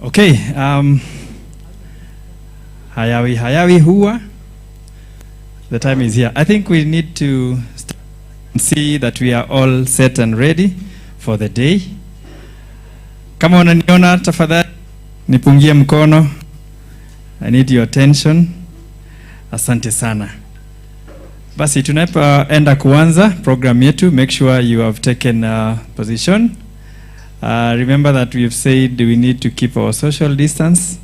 Okay, hayawi huwa. The time is here. I think we need to see that we are all set and ready for the day. Kama unaniona tafadhali nipungie mkono. I need your attention. Asante sana. Basi tunapoenda kuanza program yetu, make sure you have taken position. Remember that we have said we need to keep our social distance.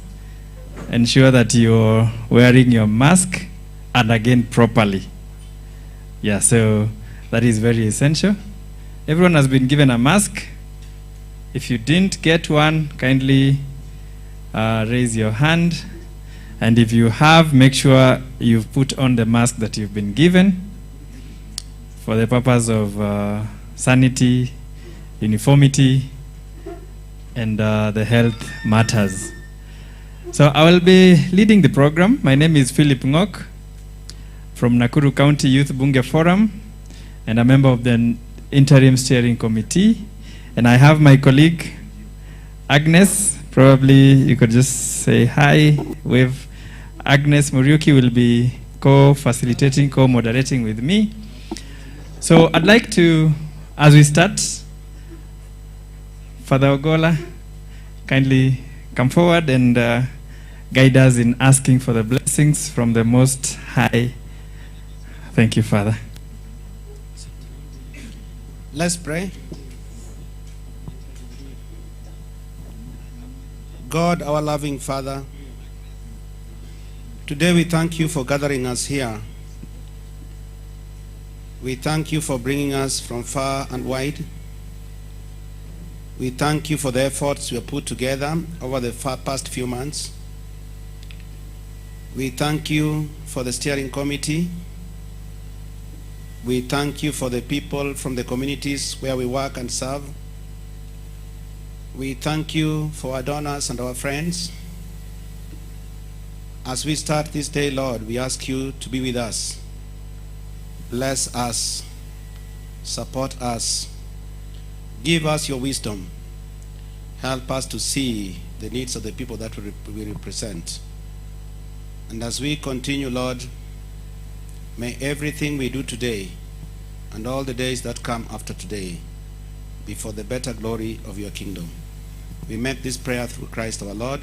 Ensure that you're wearing your mask and again properly. Yeah, so that is very essential. Everyone has been given a mask. If you didn't get one, kindly raise your hand. And if you have, make sure you've put on the mask that you've been given for the purpose of sanity, uniformity, and the health matters. So I will be leading the program. My name is Philip Ngok from Nakuru County Youth Bunge Forum and a member of the Interim Steering Committee. And I have my colleague, Agnes. Probably you could just say hi. With Agnes Muriuki will be co-facilitating, co-moderating with me. So I'd like to, as we start, Father Ogola, kindly come forward and guide us in asking for the blessings from the Most High. Thank you, Father. Let's pray. God, our loving Father, today we thank you for gathering us here. We thank you for bringing us from far and wide. We thank you for the efforts we have put together over the past few months. We thank you for the steering committee. We thank you for the people from the communities where we work and serve. We thank you for our donors and our friends. As we start this day, Lord, we ask you to be with us. Bless us. Support us. Give us your wisdom. Help us to see the needs of the people that we represent. And as we continue, Lord, may everything we do today and all the days that come after today be for the better glory of your kingdom. We make this prayer through Christ our Lord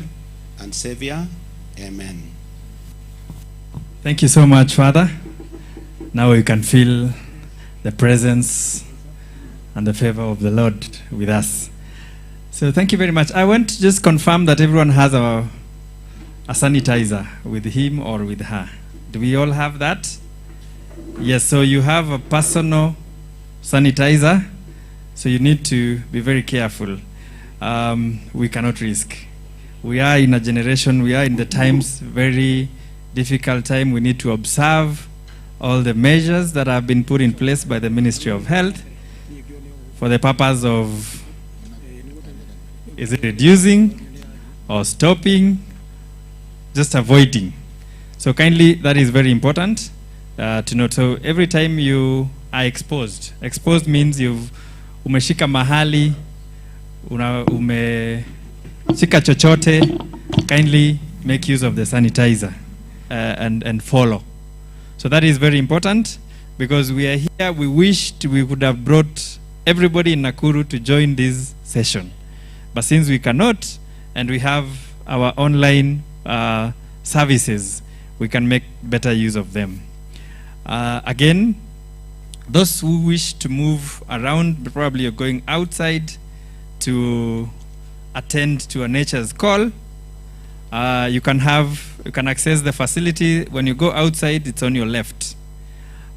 and Savior. Amen. Thank you so much, Father. Now you can feel the presence and the favor of the Lord with us. So thank you very much. I want to just confirm that everyone has a sanitizer with him or with her. Do we all have that? Yes, so you have a personal sanitizer, so you need to be very careful. We cannot risk. We are in a generation, we are in the times, very difficult time. We need to observe all the measures that have been put in place by the Ministry of Health for the purpose of, is it reducing or stopping, just avoiding. So kindly, that is very important to note. So every time you are exposed means umeshika mahali, umeshika chochote, kindly make use of the sanitizer and follow. So that is very important because we are here. We wished we would have brought everybody in Nakuru to join this session. But since we cannot and we have our online services, we can make better use of them. Again, those who wish to move around, probably you're going outside to attend to a nature's call, you can access the facility. When you go outside, it's on your left.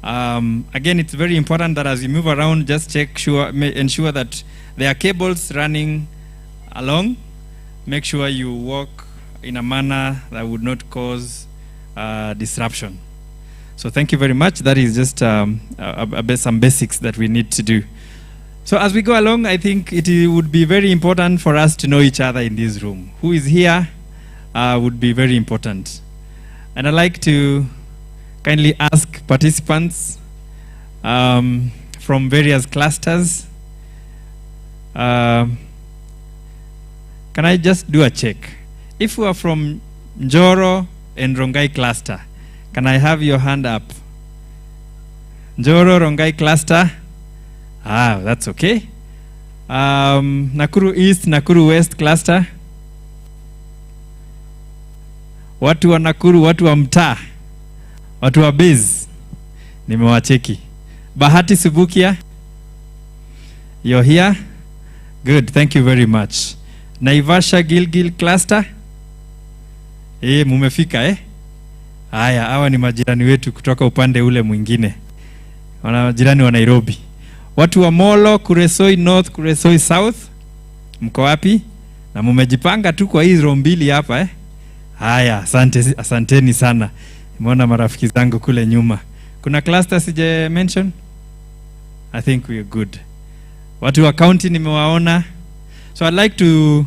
Again, it's very important that as you move around, just ensure that there are cables running along. Make sure you walk in a manner that would not cause disruption. So thank you very much. That is just some basics that we need to do. So as we go along, I think it would be very important for us to know each other in this room. Who is here would be very important. And I'd like to kindly ask participants from various clusters, Can I just do a check? If you are from Njoro and Rongai cluster, can I have your hand up? Njoro, Rongai cluster? Ah, that's okay. Nakuru East, Nakuru West cluster? Watu wa Nakuru, watu wa mtaa, watu wa base, nimewacheki. Bahati Subukia, you're here? Good, thank you very much. Naivasha Gilgil cluster? Mumefika Haya, hawa ni majirani wetu kutoka upande ule mwingine. Wana majirani wa Nairobi. Watu wa Molo, Kuresoi North, Kuresoi South, mko wapi? Na mumejipanga tu kwa hizo mbili hapa Haya, asanteni sana. Nimeona marafiki zangu kule nyuma. Kuna cluster sije mention? I think we are good. Watu wa county nimewaona. So I'd like to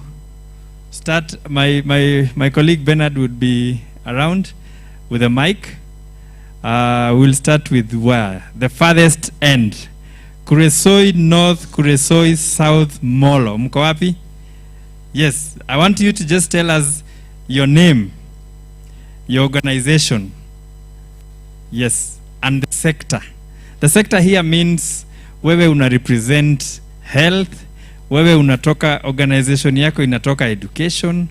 start, my colleague Bernard would be around with a mic. We'll start with where? The farthest end. Kuresoi North, Kuresoi South, Molo. Mko wapi? Yes, I want you to just tell us your name, your organization, yes, and the sector. The sector here means wewe una represent health, wewe unatoka, organization yako inatoka education,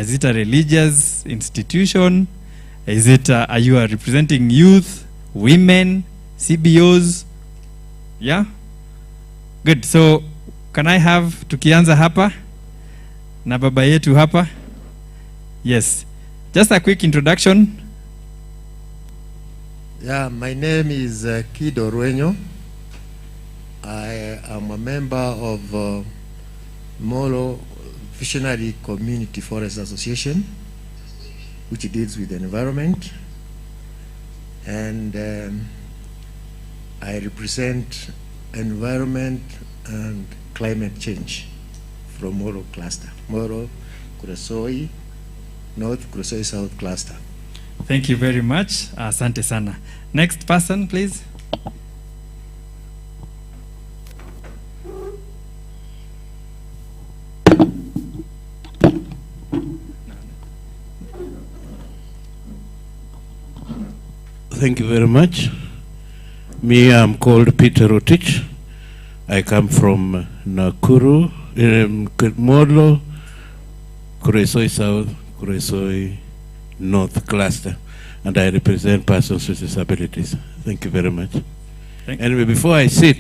is it a religious institution, is it are you are representing youth, women, CBOs? Yeah? Good. So can I have, tukianza hapa na baba yetu hapa? Yes. Just a quick introduction. Yeah, my name is Kido Ruenyo. I am a member of Molo Visionary Community Forest Association, which deals with the environment. And I represent environment and climate change from Molo cluster. Molo, Kuresoi North, Kuresoi South cluster. Thank you very much. Asante sana. Next person, please. Thank you very much. Me, I'm called Peter Rotich. I come from Nakuru, Molo, Kuresoi South, Kuresoi North cluster, and I represent persons with disabilities. Thank you very much. Anyway, before I sit,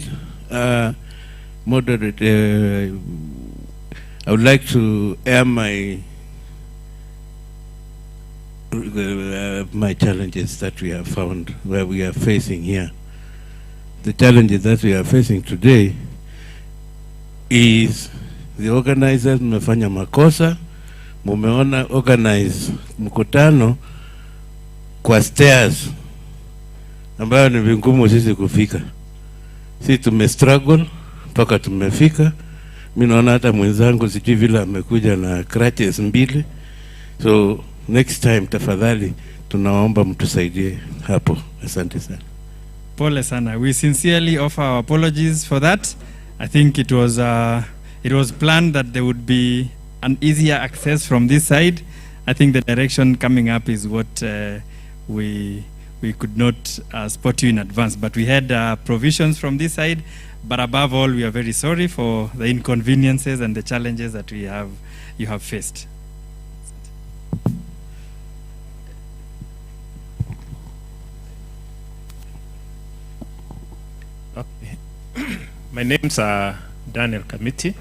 moderate, I would like to air my challenges that we have found, where we are facing here. The challenges that we are facing today is the organizers mmefanya makosa, mumeona organize mkutano kwa stairs ambayo ni vingumu sisi kufika. Sisi tumestruggle mpaka tumefika. Mimi naona hata mwenzangu sijui vile amekuja na crutches mbili. So next time tafadhali tunaomba mtusaidie hapo. Asante sana. Pole sana. We sincerely offer our apologies for that. I think it was planned that there would be an easier access from this side. I think the direction coming up is what we could not spot you in advance, but we had provisions from this side. But above all, we are very sorry for the inconveniences and the challenges that you have faced. Okay. My name's Daniel Kamiti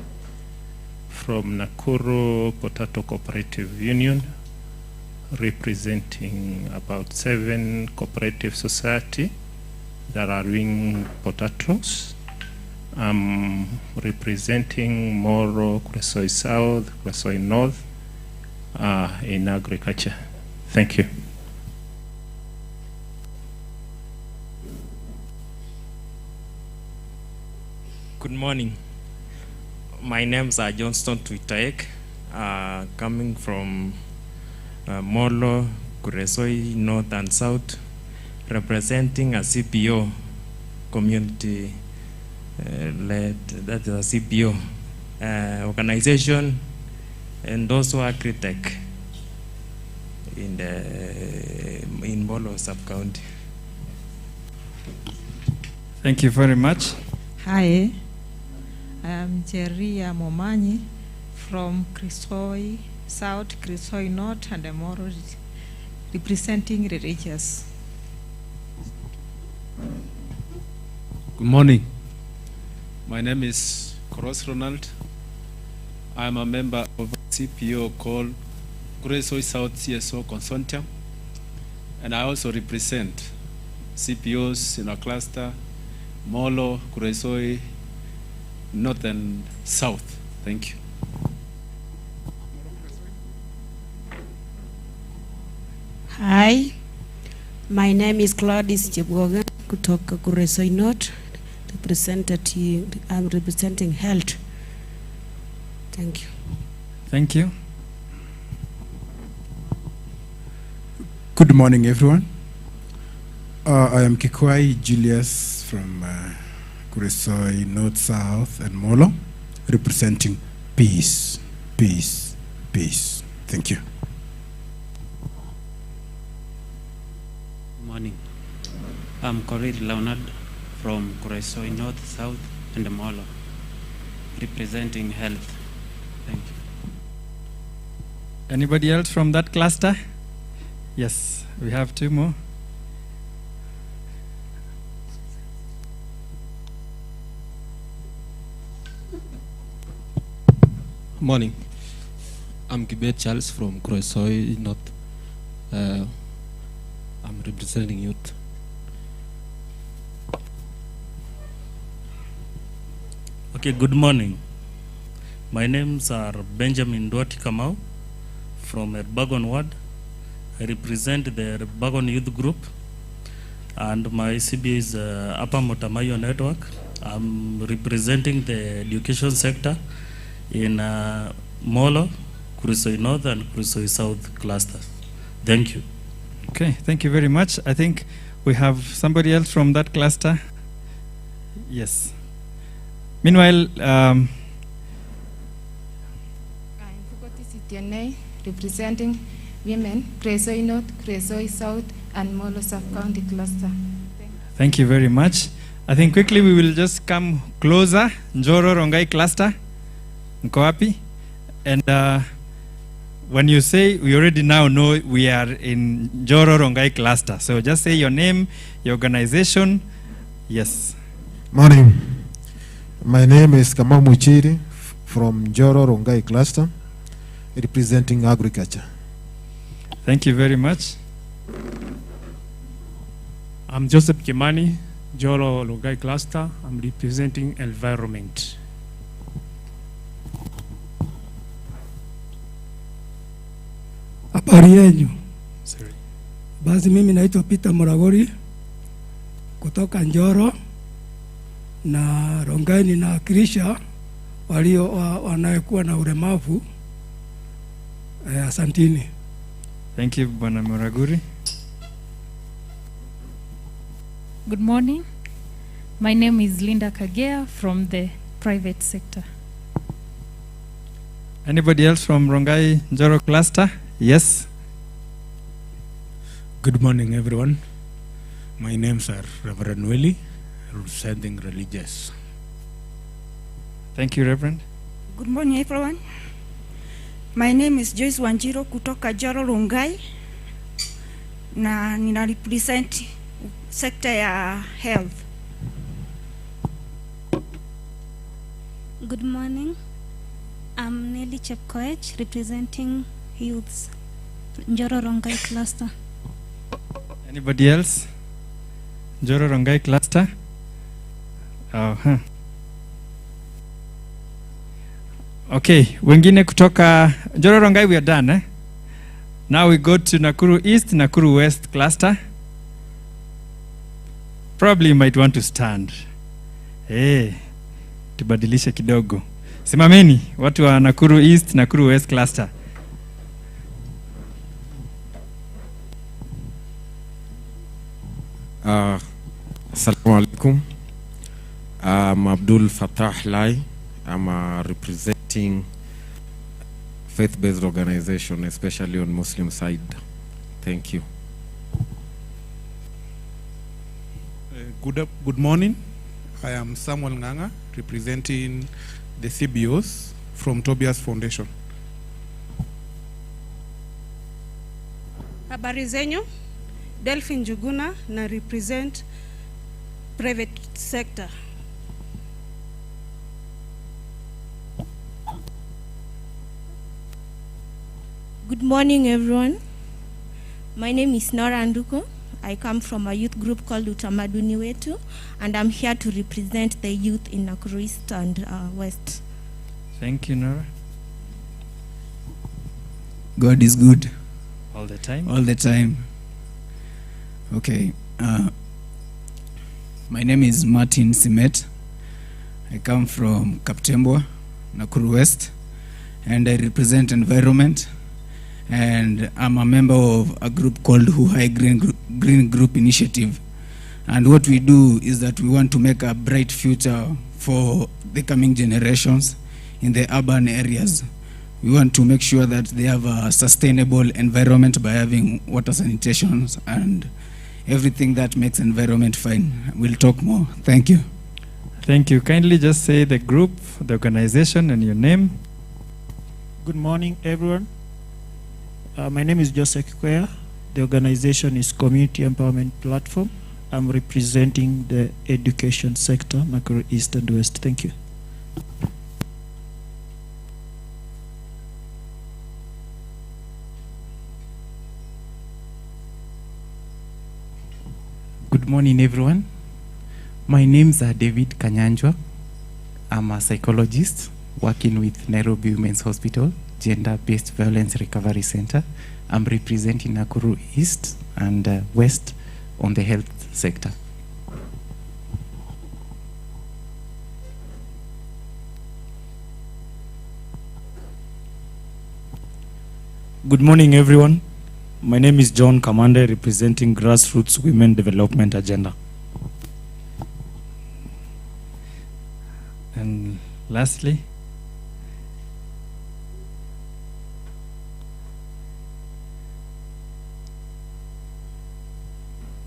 from Nakuru Potato Cooperative Union, representing about 7 cooperative society that are doing potatoes. I'm representing Moro, Kuresoi South, Kuresoi North in agriculture. Thank you. Good morning. My name's Johnston Tuitaek, coming from Molo, Kuresoi North and South, representing a CPO community led, that is a CPO organization and also Agritech in Molo sub-county. Thank you very much. Hi, I am Jeria Momanyi from Krisoi South, Krisoi North, and Moro, representing religious. Good morning. My name is Cross Ronald. I am a member of a CPO called Kuresoi South CSO Consortium, and I also represent CPOs in a cluster, Molo, Kuresoi, North and South. Thank you. Hi, my name is Gladys Chebwoga kutoka Kuresoi North. I'm representing health. Thank you. Thank you. Good morning, everyone. I am Kikwai Julius from Kuresoi North, South, and Molo, representing peace, peace, peace. Thank you. Good morning. I'm Corey Leonard from Kuresoi North, South, and Molo, representing health. Thank you. Anybody else from that cluster? Yes, we have two more. Morning. I'm Kibet Charles from Kuresoi North. I'm representing youth. Okay, good morning. My names are Benjamin Duati Kamau from Erbagon Ward. I represent the Erbagon Youth Group, and my CB is Upper Motamayo Network. I'm representing the education sector in Molo, Kuresoi North, and Kuresoi South clusters. Thank you. Okay, thank you very much. I think we have somebody else from that cluster. Yes. Meanwhile, I'm Fukoti Sitiane, representing women, Kuresoi North, Kuresoi South, and Molo sub-county cluster. thank you very much. I think quickly we will just come closer. Njoro Rongai cluster, mko wapi? And when you say, we already now know we are in Njoro Rongai cluster. So just say your name, your organization. Yes. Morning. My name is Kamau Muchiri from Njoro Rongai cluster, representing agriculture. Thank you very much. I'm Joseph Kimani, Njoro Rongai cluster. I'm representing environment. Habari yenu. Basi mimi naitwa Peter Muragori kutoka Njoro, na Rongai ninawakilisha walio wanaokuwa na ulemavu. Asantini. Thank you, Bwana Muraguri. Good morning. My name is Linda Kagea from the private sector. Anybody else from Rongai Njoro cluster? Yes. Good morning, everyone. My names are Reverend Willie, representing religious. Thank you, Reverend. Good morning, everyone. My name is Joyce Wanjiro kutoka Njoro Rongai, na nina represent sector ya health. Good morning. I'm Nelly Chepkoech, representing youths, Njoro Rongai cluster. Anybody else? Njoro Rongai cluster? Okay, wengine kutoka Njoro Rongai, we are done. Now we go to Nakuru East, Nakuru West cluster. Probably you might want to stand. Tubadilishe kidogo. Simameni, watu wa Nakuru East, Nakuru West cluster. Assalamu alaikum. I'm Abdul Fattah Lai. I'm representing faith-based organization, especially on Muslim side. Thank you. Good morning. I am Samuel Nganga, representing the CBOs from Tobias Foundation. Habari zenyu, Delphine Juguna na represent private sector. Good morning, everyone. My name is Nora Anduko. I come from a youth group called Utamaduni Wetu, and I'm here to represent the youth in Nakuru East and West. Thank you, Nora. God is good. All the time? All the time. Okay. My name is Martin Simet. I come from Kaptembwa, Nakuru West, and I represent environment. And I'm a member of a group called Huhai Green Group Initiative. And what we do is that we want to make a bright future for the coming generations in the urban areas. We want to make sure that they have a sustainable environment by having water sanitation and everything that makes environment fine. We'll talk more. Thank you. Thank you. Kindly just say the group, the organization, and your name. Good morning, everyone. My name is Joseph Kwea. The organization is Community Empowerment Platform. I'm representing the education sector, Nakuru East and West. Thank you. Good morning, everyone. My name's David Kanyanjwa. I'm a psychologist working with Nairobi Women's Hospital, Gender-Based Violence Recovery Center. I'm representing Nakuru East and West on the health sector. Good morning, everyone. My name is John Kamande, representing Grassroots Women Development Agenda. And lastly,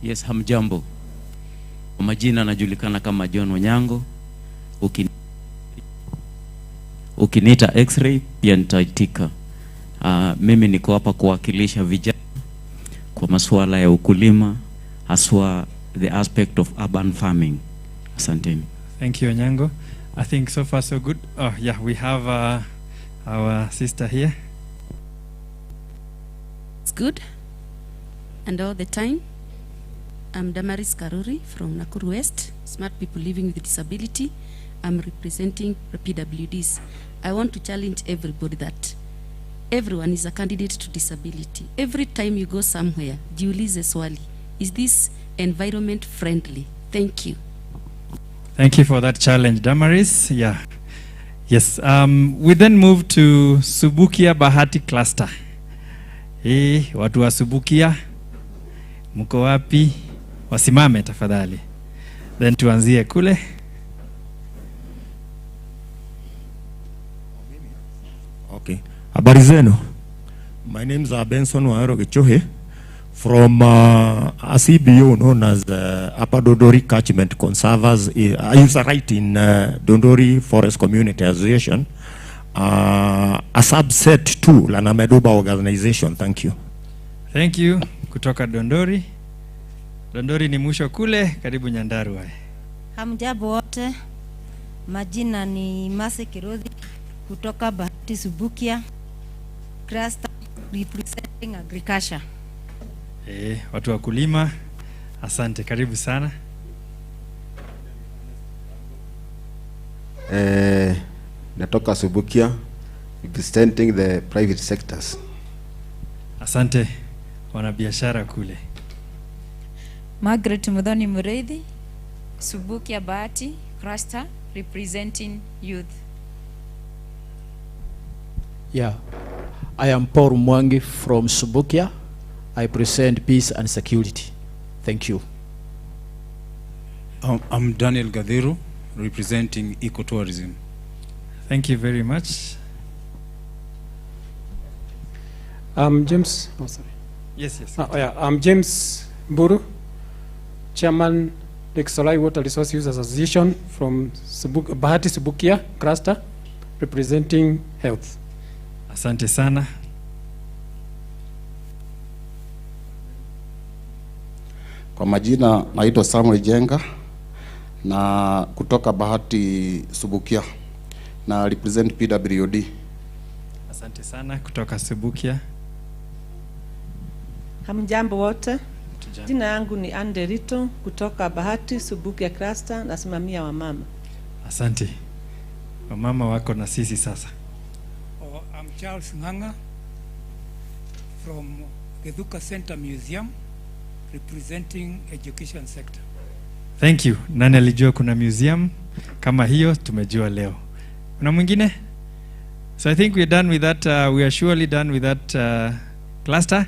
Yes, hamjambo. Kwa majina anajulikana kama John Onyango. Ukiniita X-ray pia nitaitika. Mimi niko hapa kuwakilisha vijana kwa masuala ya ukulima, haswa the aspect of urban farming. Asanteni. Thank you, Onyango. I think so far so good. Oh yeah, we have our sister here. It's good. And all the time. I'm Damaris Karuri from Nakuru West, Smart People Living with Disability. I'm representing the PWDs. I want to challenge everybody that everyone is a candidate to disability. Every time you go somewhere, jiulize swali, is this environment friendly? Thank you. Thank you for that challenge, Damaris. Yeah. Yes. We then move to Subukia Bahati cluster. Hey, watu wa Subukia, mko wapi? Wasimame tafadhali. Then tuanzie kule. Okay. Habari zenu. My name is Benson Waero Gichohe from a CBO known as Upper Dondori Catchment Conservers. I used to write in Dondori Forest Community Association, a subset to la Namedoba organization. Thank you. Thank you. Kutoka Dondori. Dondori ni mwisho kule karibu Nyandarua. Hamjambo wote. Majina ni Mase Kirodhi kutoka Bahati Subukia cluster representing agriculture. Watu wa kulima. Asante, karibu sana. Natoka Subukia representing the private sectors. Asante wanabiashara kule. Margaret Mudhoni Mureithi, Subukia Bahati cluster representing youth. Yeah, I am Paul Mwangi from Subukia. I present peace and security. Thank you. I'm Daniel Gadhiru, representing ecotourism. Thank you very much. I'm James. Oh, sorry. Yes, yes. I'm James Mburu, Chairman, Lake Solai Water Resource Users Association from Bahati Subukia cluster, representing health. Asante sana. Kwa majina naitwa Samuel Jenga na kutoka Bahati Subukia na represent PWD. Asante sana kutoka Subukia. Hamjambo wote. Jina yangu ni Anderito kutoka Bahati Subukia cluster, nasimamia wamama. Asante. Wamama wako na sisi sasa. I'm Charles Nganga from Gedhuka Center Museum, representing education sector. Thank you. Nani alijua kuna museum kama hiyo? Tumejua leo. Kuna mwingine? So I think we're done with that. We are surely done with that cluster.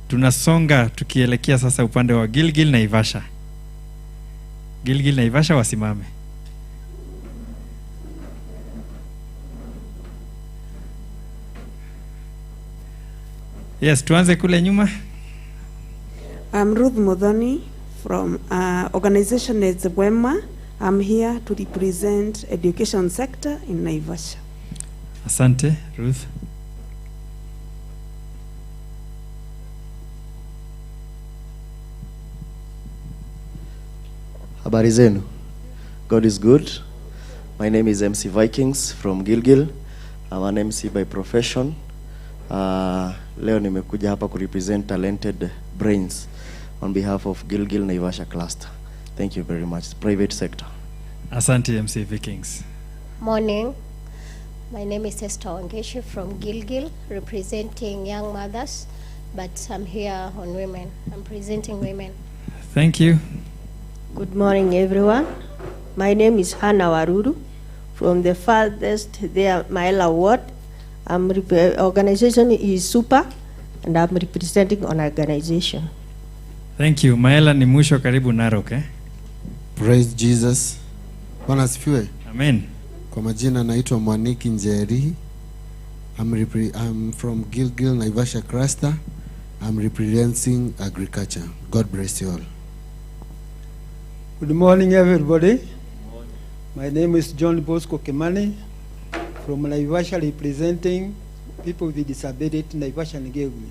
Tunasonga tukielekea sasa upande wa Gilgil na Naivasha. Gilgil na Naivasha wasimame. Yes, tuanze kule nyuma. I'm Ruth Modhoni from organization is Wema. I'm here to represent education sector in Naivasha. Asante, Ruth. Habari zenu. God is good. My name is MC Vikings from Gilgil. I'm an MC by profession. Leo nimekuja hapa kurepresent talented brains on behalf of Gilgil Naivasha cluster. Thank you very much. Private sector. Asante MC Vikings. Morning. My name is Esther Wangeshi from Gilgil, representing young mothers, but I'm here on women. I'm presenting women. Thank you. Good morning, everyone. My name is Hannah Waruru from the farthest there, Maela Ward. Organization is Super, and I'm representing an organization. Thank you. Maela ni mwisho karibu Narok, eh? Praise Jesus. Bwana asifiwe. Amen. Kwa majina naitwa Mwaniki Njeri. I'm from Gilgil Naivasha cluster. I'm representing agriculture. God bless you all. Good morning, everybody. My name is John Bosco Kimani from Naivasha, representing people with disability Naivasha Ngegumi.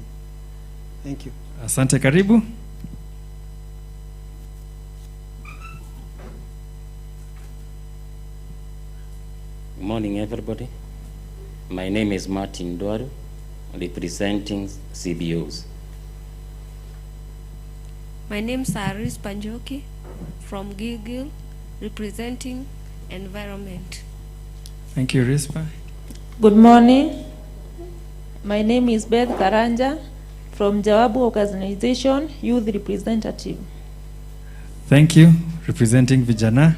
Thank you. Asante, karibu. Good morning, everybody. My name is Martin Dwaru, representing CBOs. My name is Aris Panjoki from Gilgil, representing environment. Thank you, Rispa. Good morning. My name is Beth Karanja from Jawabu Organization, Youth Representative. Thank you, representing Vijana.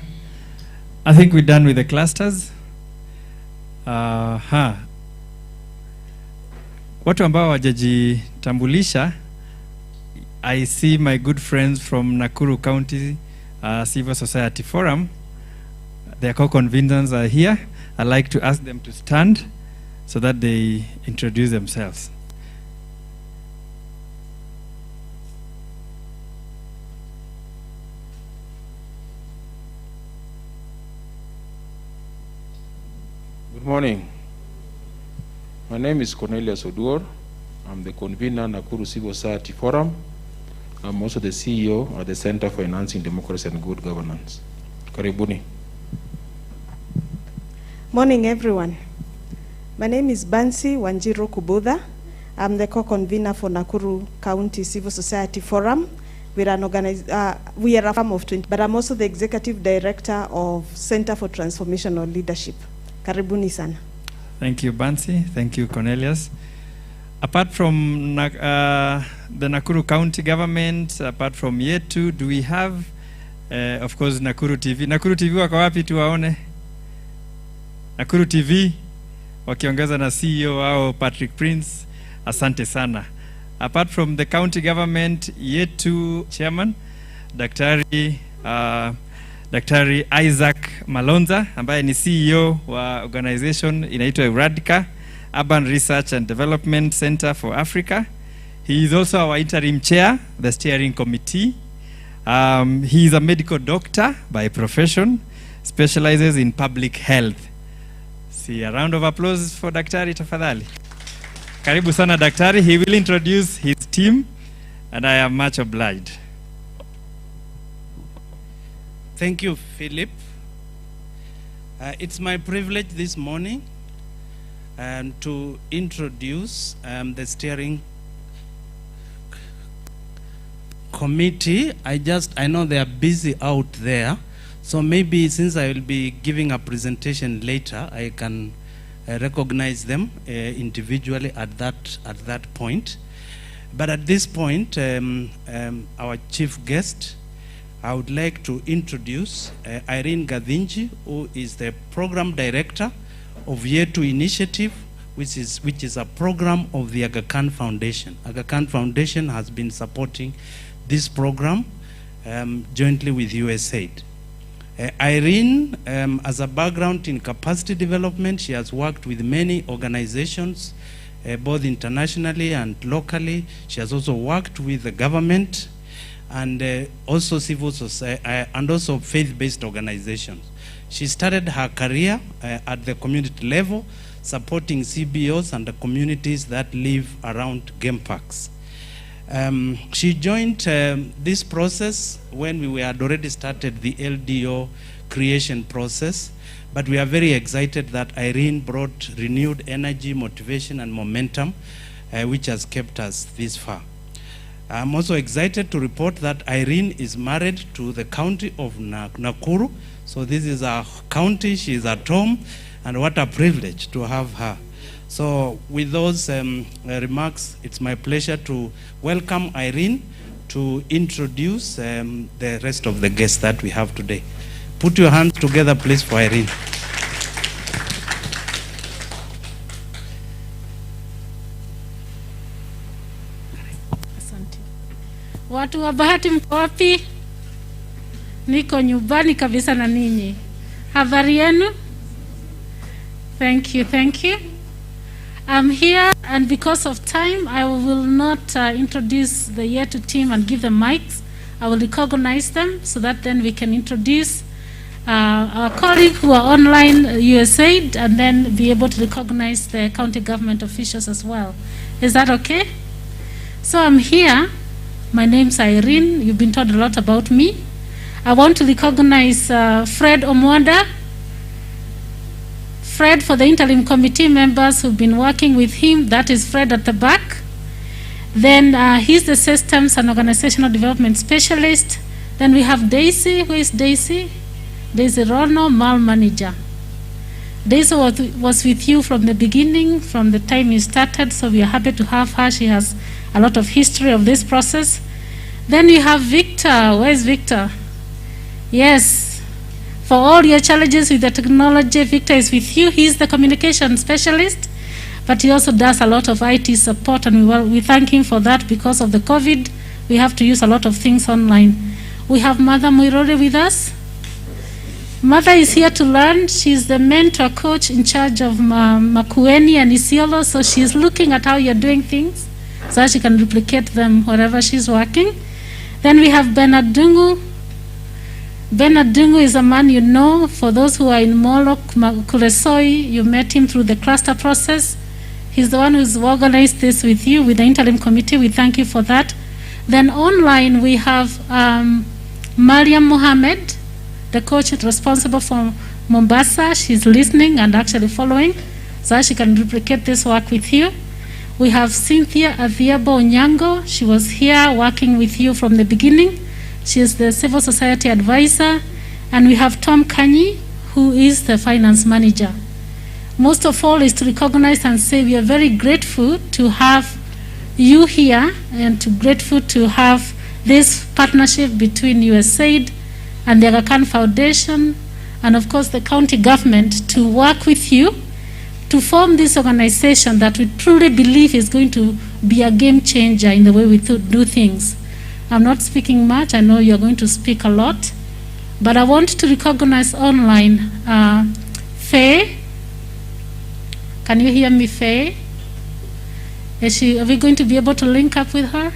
I think we're done with the clusters. Watu ambao wajajitambulisha, I see my good friends from Nakuru County Civil Society Forum. Their co-conveners are here. I'd like to ask them to stand so that they introduce themselves. Good morning. My name is Cornelius Oduor. I'm the convener Nakuru Civil Society Forum. I'm also the CEO at the Center for Enhancing Democracy and Good Governance. Karibuni. Morning, everyone. My name is Bansi Wanjiro Kubudha. I'm the co-convener for Nakuru County Civil Society Forum. We are a firm of 20, but I'm also the executive director of Center for Transformational Leadership. Karibuni sana. Thank you, Bansi. Thank you, Cornelius. Apart from the Nakuru County government, apart from Yetu, do we have, of course, Nakuru TV? Nakuru TV wako wapi tuwaone? Nakuru TV, wakiongeza na CEO wao Patrick Prince, asante sana. Apart from the county government, Yetu chairman, Daktari Isaac Malonza, ambaye ni CEO wa organization inaitwa Eradika. Urban Research and Development Center for Africa. He is also our interim chair, the steering committee. He is a medical doctor by profession, specializes in public health. See, a round of applause for Daktari tafadhali. Karibu sana Daktari. He will introduce his team, and I am much obliged. Thank you, Philip. It's my privilege this morning to introduce the steering committee. I know they are busy out there, so maybe since I will be giving a presentation later, I can recognize them individually at that point. But at this point, our chief guest, I would like to introduce Irene Gathinji, who is the program director of Year 2 Initiative, which is a program of the Aga Khan Foundation. Aga Khan Foundation has been supporting this program jointly with USAID. Irene, as a background in capacity development, she has worked with many organizations, both internationally and locally. She has also worked with the government and also civil society and also faith-based organizations. She started her career at the community level, supporting CBOs and the communities that live around game parks. She joined this process when we had already started the LDO creation process, but we are very excited that Irene brought renewed energy, motivation, and momentum, which has kept us this far. I'm also excited to report that Irene is married to the county of Nakuru. So this is our county, she is at home, and what a privilege to have her. So with those remarks, it's my pleasure to welcome Irene to introduce the rest of the guests that we have today. Put your hands together, please, for Irene. Watu wa Bahati mko wapi? Niko nyumbani kabisa na ninyi. Habari yenu? Thank you, thank you. I'm here, and because of time, I will not introduce the Year 2 team and give them mics. I will recognize them so that then we can introduce our colleagues who are online, USAID, and then be able to recognize the county government officials as well. Is that okay? So I'm here. My name's Irene. You've been told a lot about me. I want to recognize Fred Omwanda. Fred, for the interim committee members who've been working with him, that is Fred at the back. Then he's the systems and organizational development specialist. Then we have Daisy. Who is Daisy? Daisy Rono, MAL manager. Daisy was with you from the beginning, from the time you started, so we are happy to have her. She has a lot of history of this process. Then we have Victor. Where is Victor? Yes. For all your challenges with the technology, Victor is with you. He's the communication specialist, but he also does a lot of IT support, and we thank him for that. Because of the COVID, we have to use a lot of things online. We have Mother Muirore with us. Mother is here to learn. She's the mentor coach in charge of Makueni and Isiolo, so she's looking at how you're doing things so that she can replicate them wherever she's working. Then we have Bernard Dungu. Bernard Dungu is a man you know. For those who are in Moloch, Kuresoi, you met him through the cluster process. He's the one who's organized this with you, with the interim committee. We thank you for that. Then online we have Mariam Mohammed, the coach responsible for Mombasa. She's listening and actually following so that she can replicate this work with you. We have Cynthia Aviabo Onyango. She was here working with you from the beginning. She is the civil society advisor. And we have Tom Kanyi, who is the finance manager. Most of all is to recognize and say we are very grateful to have you here and grateful to have this partnership between USAID and the Aga Khan Foundation and of course the county government to work with you to form this organization that we truly believe is going to be a game changer in the way we do things. I'm not speaking much. I know you're going to speak a lot. But I want to recognize online Faye Can you hear me, Faye? Are we going to be able to link up with her?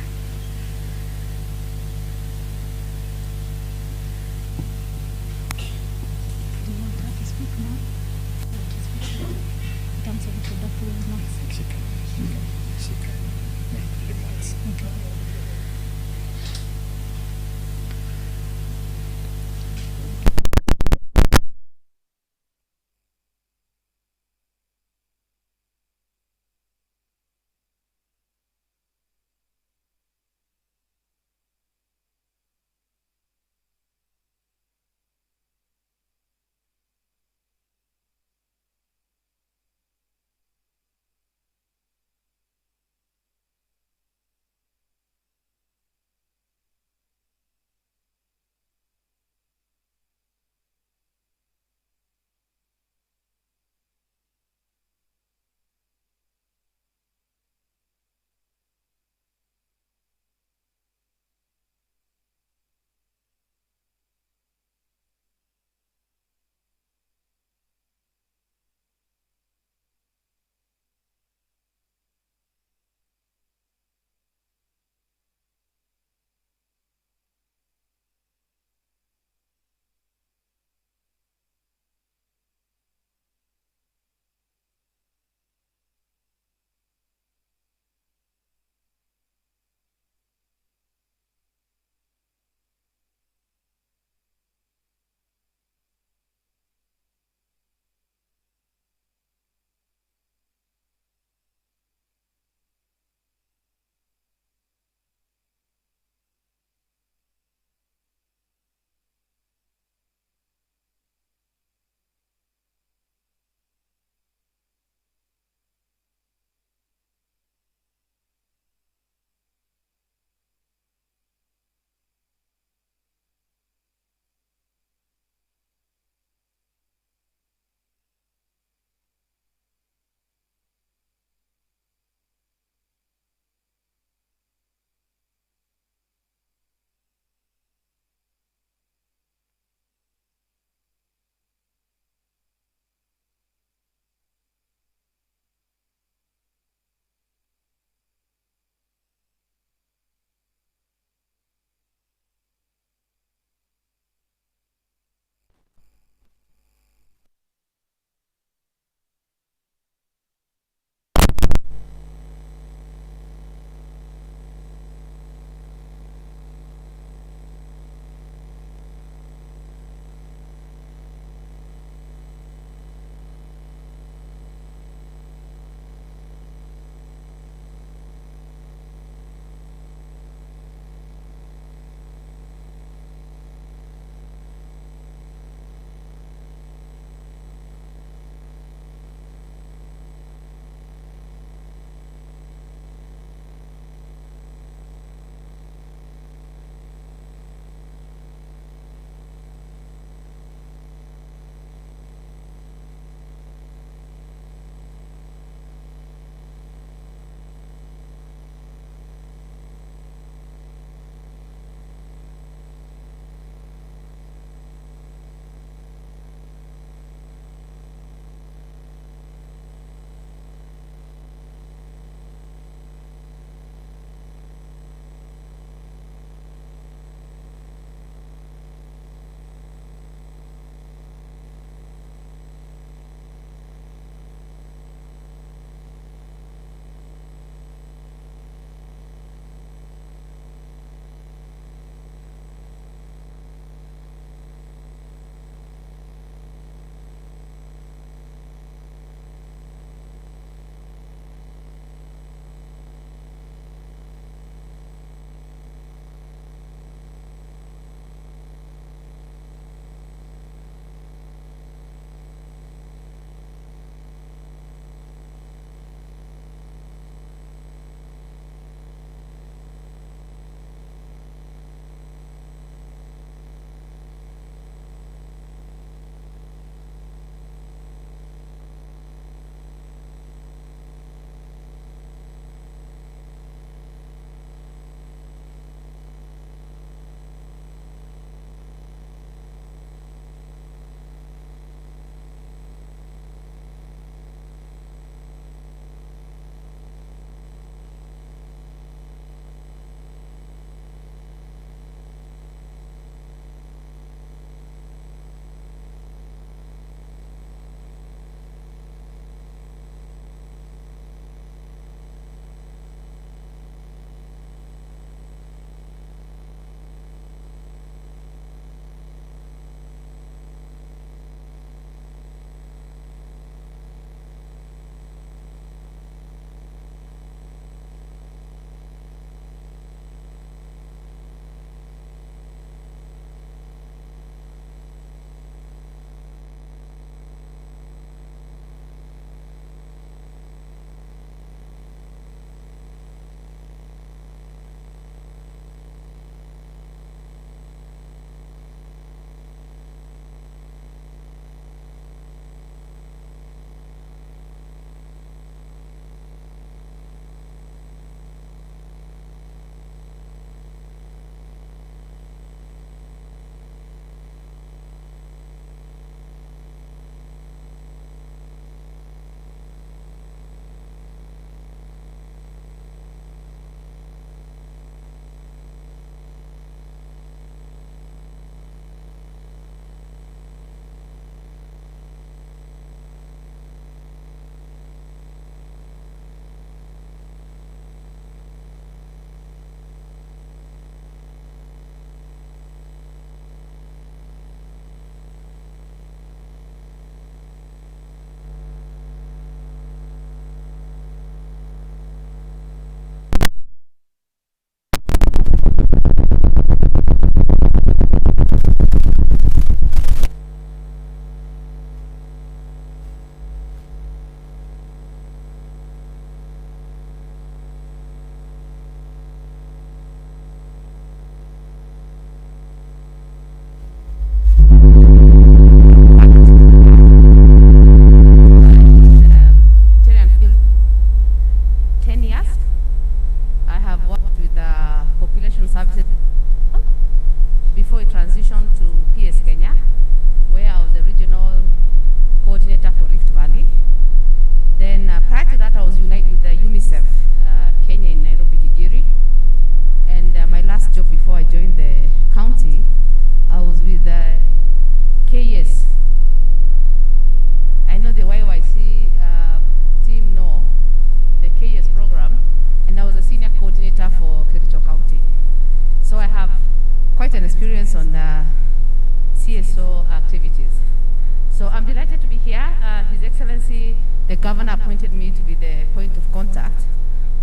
Excellency, the Governor appointed me to be the point of contact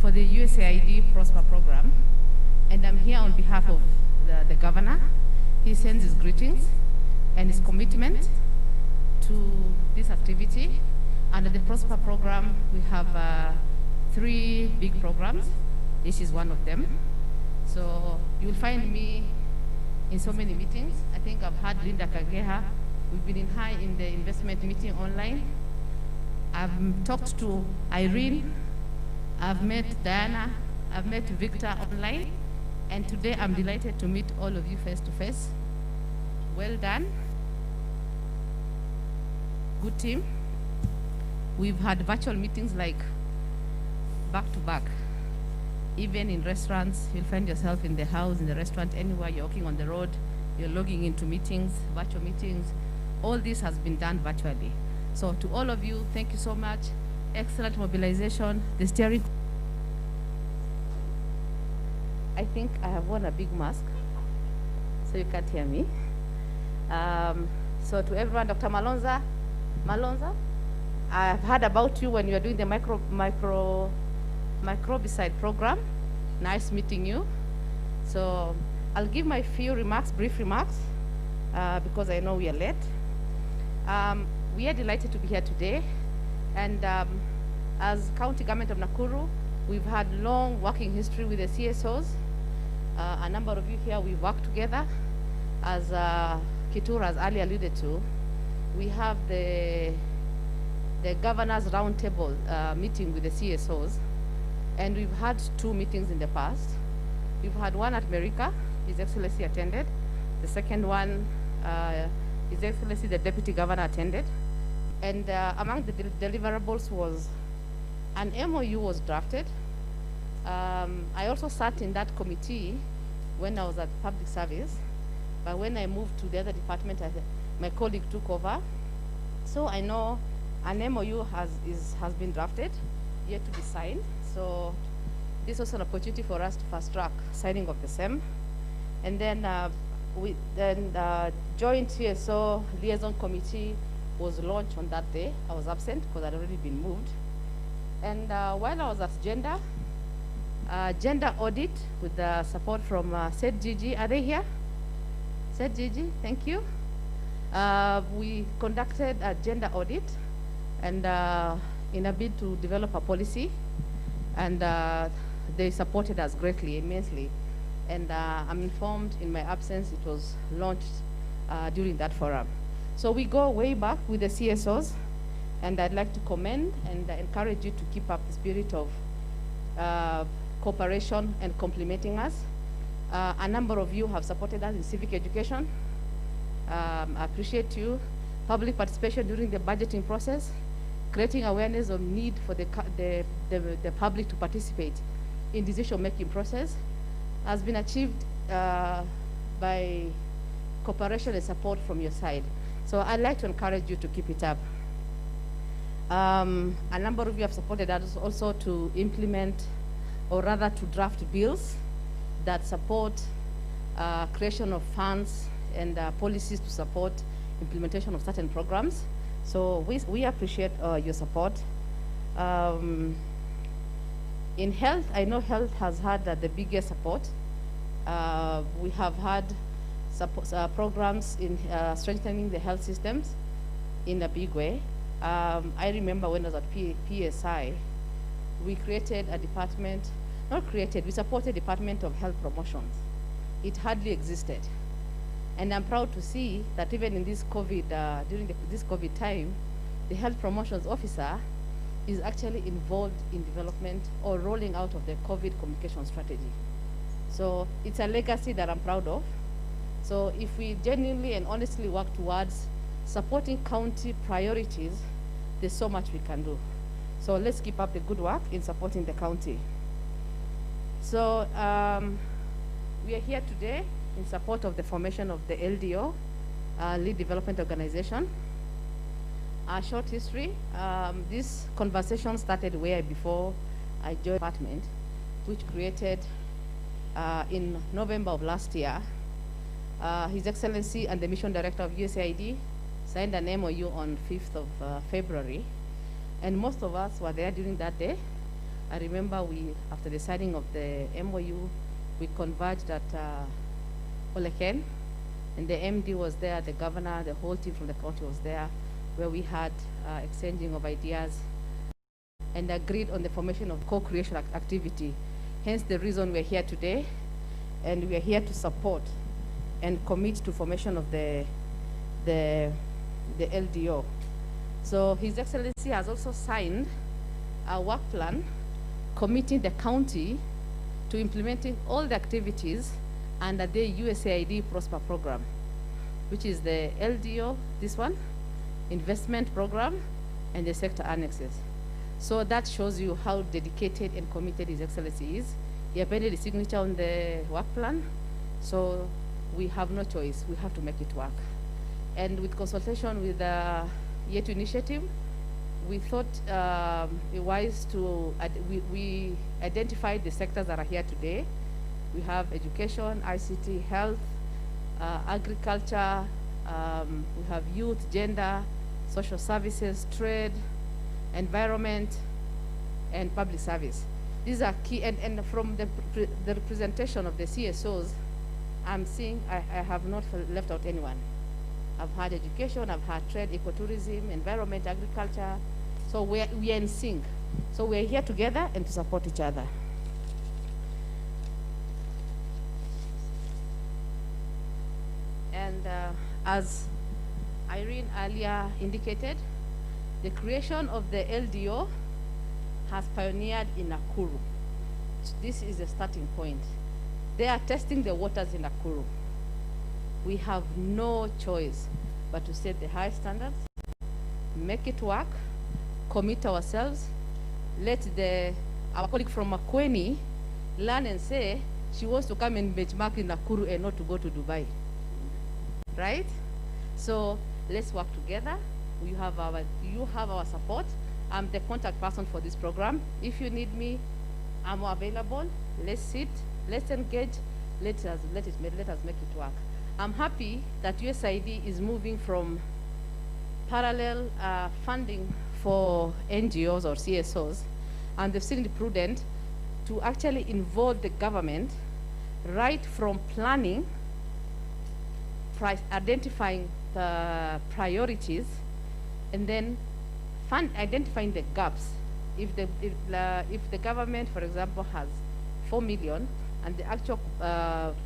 for the USAID Prosper program, and I'm here on behalf of the Governor. He sends his greetings and his commitment to this activity. Under the Prosper program, we have 3 big programs. This is one of them. So you'll find me in so many meetings. I think I've had Linda Kageha. We've been in the investment meeting online. I've talked to Irene. I've met Diana. I've met Victor online. And today I'm delighted to meet all of you face to face. Well done. Good team. We've had virtual meetings like back to back. Even in restaurants, you'll find yourself in the house, in the restaurant, anywhere you're walking on the road, you're logging into meetings, virtual meetings. All this has been done virtually. So to all of you, thank you so much. Excellent mobilization. The steering. I think I have worn a big mask, so you can't hear me. So to everyone, Dr. Malonza, I've heard about you when you were doing the microbicide program. Nice meeting you. So I'll give my few remarks, brief remarks, because I know we are late. We are delighted to be here today, and as County Government of Nakuru, we've had long working history with the CSOs. A number of you here, we've worked together. As Kitura has earlier alluded to, we have the Governors Roundtable meeting with the CSOs, and we've had 2 meetings in the past. We've had one at America, His Excellency attended. The second one, His Excellency the Deputy Governor attended. And among the deliverables was an MOU was drafted. I also sat in that committee when I was at public service, but when I moved to the other department, my colleague took over. So I know an MOU has been drafted, yet to be signed. So this was an opportunity for us to fast track signing of the same. And then joint CSO liaison committee was launched on that day. I was absent because I'd already been moved. And while I was at gender audit with the support from Said Gigi, are they here? Said Gigi, thank you. We conducted a gender audit, and in a bid to develop a policy, and they supported us greatly, immensely. And I'm informed in my absence it was launched during that forum. So we go way back with the CSOs, and I'd like to commend and encourage you to keep up the spirit of cooperation and complementing us. A number of you have supported us in civic education. I appreciate you. Public participation during the budgeting process, creating awareness of need for the public to participate in decision-making process has been achieved by cooperation and support from your side. So I'd like to encourage you to keep it up. A number of you have supported us also to implement, or rather to draft bills that support creation of funds and policies to support implementation of certain programs. So we appreciate your support. In health, I know health has had the biggest support. We have had programs in strengthening the health systems in a big way. I remember when I was at PSI, we created a department, we supported Department of Health Promotions. It hardly existed. And I'm proud to see that even in this COVID, during this COVID time, the health promotions officer is actually involved in development or rolling out of the COVID communication strategy. So it's a legacy that I'm proud of. So if we genuinely and honestly work towards supporting county priorities, there's so much we can do. So let's keep up the good work in supporting the county. So we are here today in support of the formation of the LDO, Lead Development Organization. A short history, this conversation started way before I joined the department, which created in November of last year. His Excellency and the Mission Director of USAID signed an MOU on 5th of February And most of us were there during that day. I remember after the signing of the MOU, we converged at Oleken, and the MD was there, the governor, the whole team from the county was there, where we had exchanging of ideas and agreed on the formation of co-creation activity. Hence the reason we're here today, and we are here to support and commit to formation of the LDO. So His Excellency has also signed a work plan committing the county to implementing all the activities under the USAID Prosper program, which is the LDO, this one, investment program, and the sector annexes. So that shows you how dedicated and committed His Excellency is. He appended his signature on the work plan, so we have no choice. We have to make it work. And with consultation with the Yetu initiative, we thought it wise to, we identified the sectors that are here today. We have education, ICT, health, agriculture, we have youth, gender, social services, trade, environment, and public service. These are key, and from the representation of the CSOs, I'm seeing I have not left out anyone. I've had education, I've had trade, ecotourism, environment, agriculture. So we are in sync. So we're here together and to support each other. And as Irene earlier indicated, the creation of the LDO has pioneered in Nakuru. This is a starting point. They are testing the waters in Nakuru. We have no choice but to set the high standards, make it work, commit ourselves, let our colleague from Makweni learn and say she wants to come and benchmark in Nakuru and not to go to Dubai. Right? So let's work together. You have our support. I'm the contact person for this program. If you need me, I'm available. Let's sit, let's engage, let us make it work. I'm happy that USAID is moving from parallel funding for NGOs or CSOs, and they've seen it prudent to actually involve the government right from planning, identifying the priorities, and then identifying the gaps. If the government, for example, has 4 million and the actual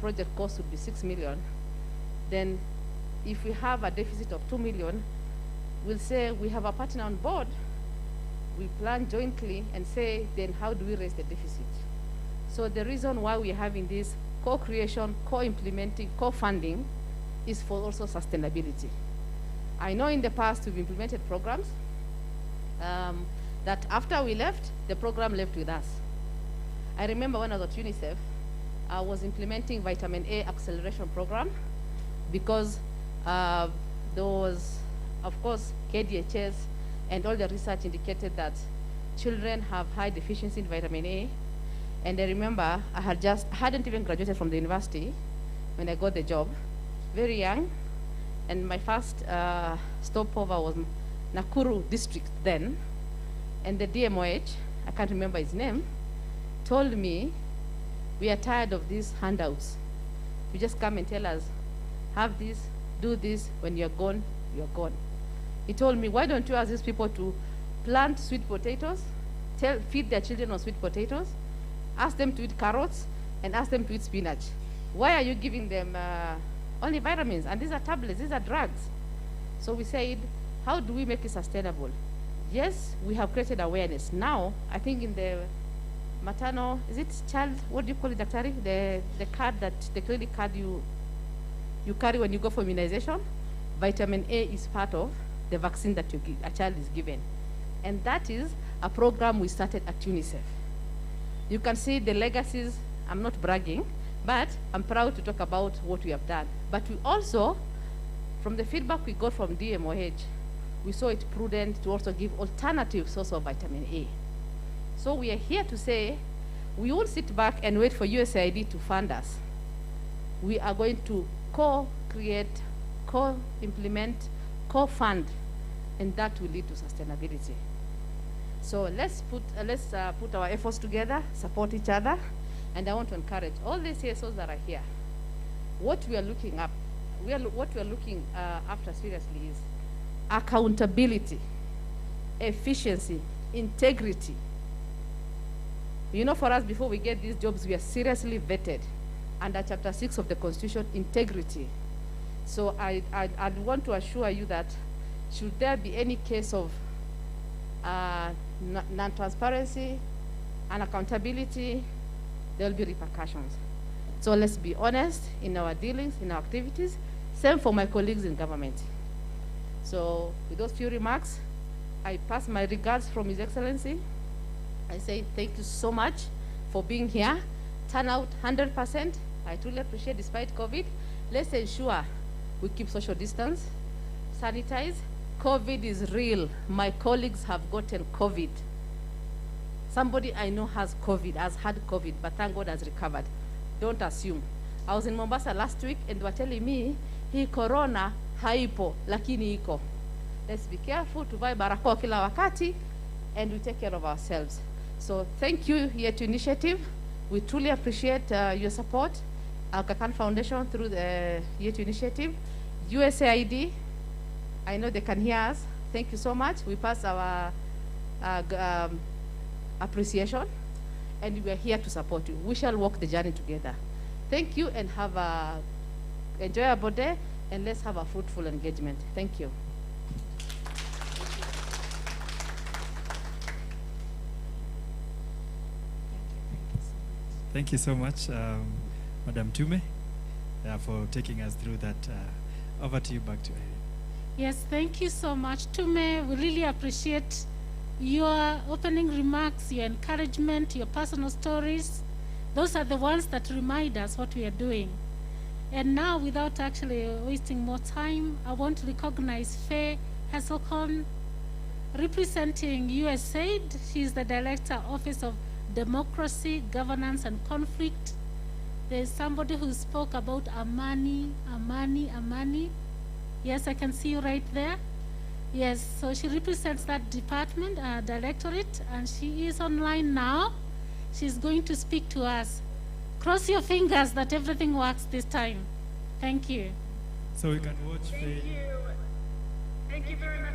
project cost would be 6 million, then if we have a deficit of 2 million, we'll say we have a partner on board, we plan jointly and say, then how do we raise the deficit? So the reason why we're having this co-creation, co-implementing, co-funding is for also sustainability. I know in the past we've implemented programs that after we left, the program left with us. I remember when I was at UNICEF, I was implementing vitamin A acceleration program because there was, of course, KDHS and all the research indicated that children have high deficiency in vitamin A. And I remember I hadn't even graduated from the university when I got the job, very young. And my first stopover was Nakuru district then. And the DMOH, I can't remember his name, told me, we are tired of these handouts. You just come and tell us, have this, do this, when you're gone, you're gone. He told me, why don't you ask these people to plant sweet potatoes, feed their children on sweet potatoes, ask them to eat carrots, and ask them to eat spinach. Why are you giving them only vitamins? And these are tablets, these are drugs. So we said, how do we make it sustainable? Yes, we have created awareness. Now, I think in the maternal, is it child, what do you call it, Daktari? The card the clinic card you carry when you go for immunization, vitamin A is part of the vaccine that a child is given. And that is a program we started at UNICEF. You can see the legacies. I'm not bragging, but I'm proud to talk about what we have done. But we also, from the feedback we got from DMOH, we saw it prudent to also give alternative source of vitamin A. So we are here to say, we won't sit back and wait for USAID to fund us. We are going to co-create, co-implement, co-fund, and that will lead to sustainability. So let's put our efforts together, support each other, and I want to encourage all the CSOs that are here. What we are looking after seriously is accountability, efficiency, integrity. You know, for us, before we get these jobs, we are seriously vetted under Chapter 6 of the Constitution, integrity. So I'd want to assure you that should there be any case of non-transparency and accountability, there will be repercussions. So let's be honest in our dealings, in our activities. Same for my colleagues in government. So with those few remarks, I pass my regards from His Excellency. I say thank you so much for being here. Turn out 100%. I truly appreciate despite COVID. Let's ensure we keep social distance, sanitize. COVID is real. My colleagues have gotten COVID. Somebody I know has COVID, has had COVID, but thank God has recovered. Don't assume. I was in Mombasa last week and they were telling me, hii corona haipo, lakini iko. Let's be careful, tuvae barakoa kila wakati, and we take care of ourselves. So thank you, Yet Initiative. We truly appreciate your support. Aga Khan Foundation through the Yet Initiative. USAID, I know they can hear us. Thank you so much. We pass our appreciation, and we are here to support you. We shall walk the journey together. Thank you, and have a enjoyable day, and let's have a fruitful engagement. Thank you. Thank you so much, Madam Tume, for taking us through that. Over to you, back to Irene. Yes, thank you so much, Tume. We really appreciate your opening remarks, your encouragement, your personal stories. Those are the ones that remind us what we are doing. And now, without actually wasting more time, I want to recognize Faye Hasselcorn, representing USAID. She's the Director, Office of Democracy, Governance, and Conflict. There's somebody who spoke about Amani. Yes, I can see you right there. Yes, so she represents that department, directorate, and she is online now. She's going to speak to us. Cross your fingers that everything works this time. Thank you. So we can watch Faye. Thank you very much.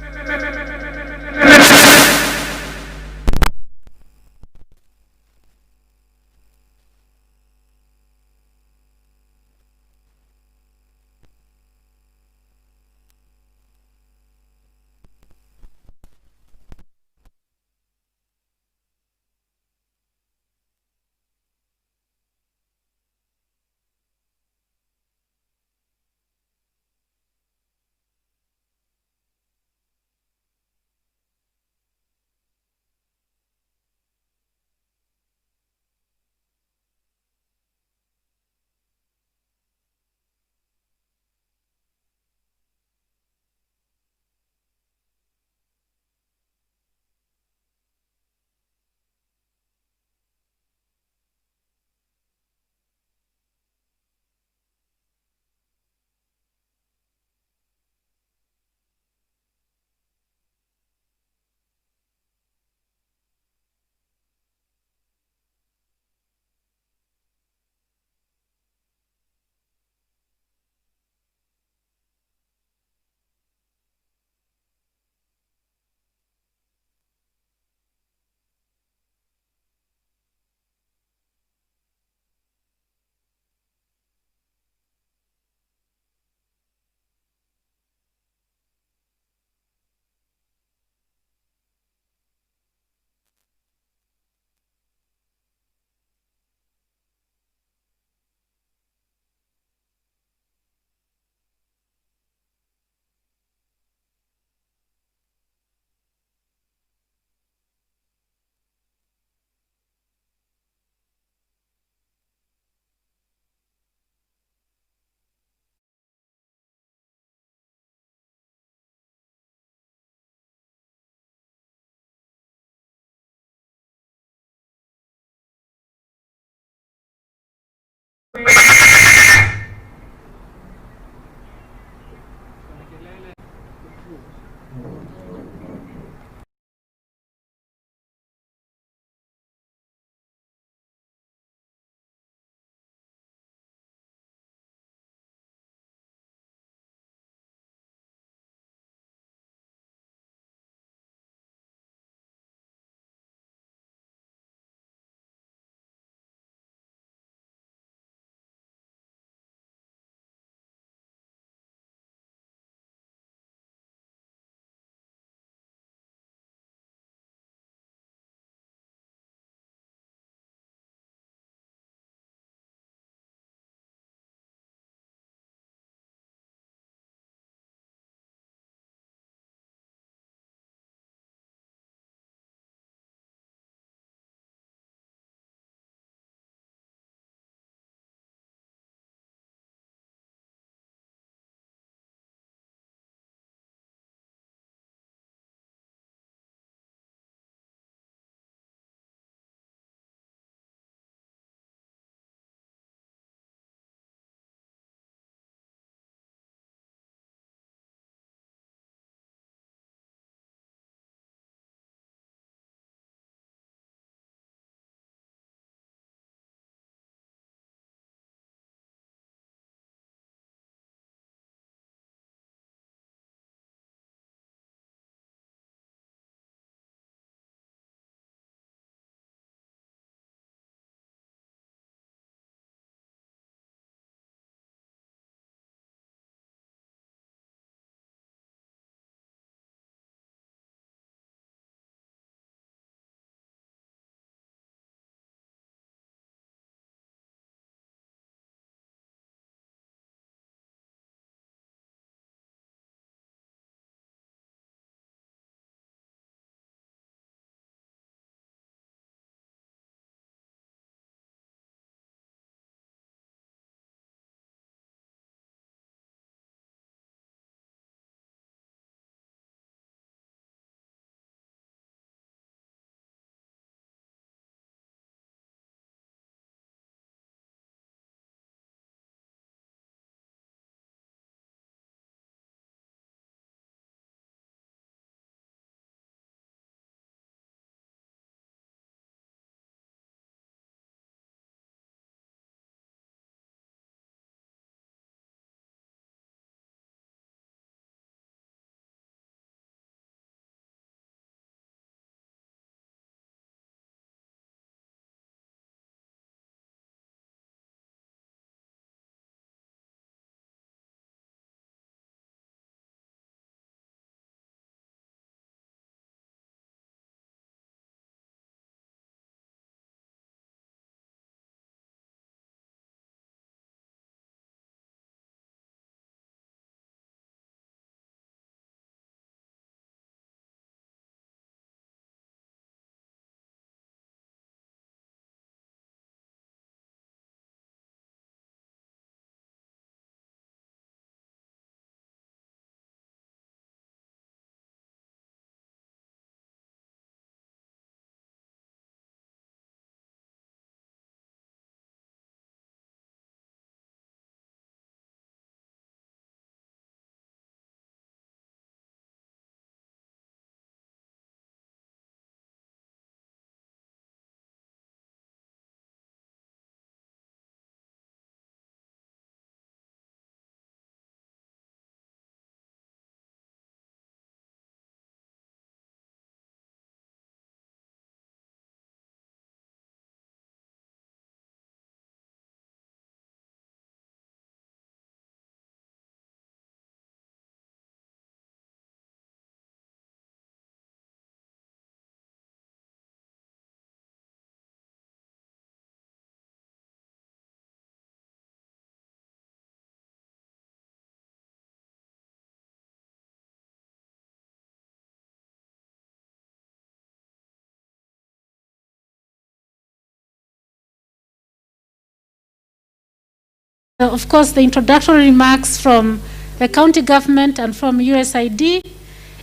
Of course, the introductory remarks from the county government and from USAID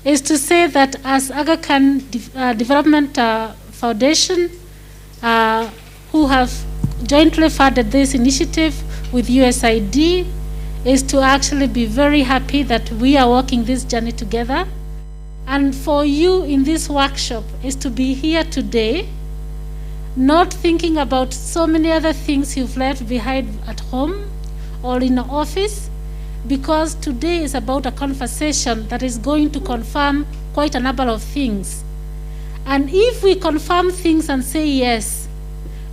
is to say that as Aga Khan Development Foundation, who have jointly funded this initiative with USAID, is to actually be very happy that we are walking this journey together. And for you in this workshop is to be here today, not thinking about so many other things you've left behind at home or in the office, because today is about a conversation that is going to confirm quite a number of things. And if we confirm things and say yes,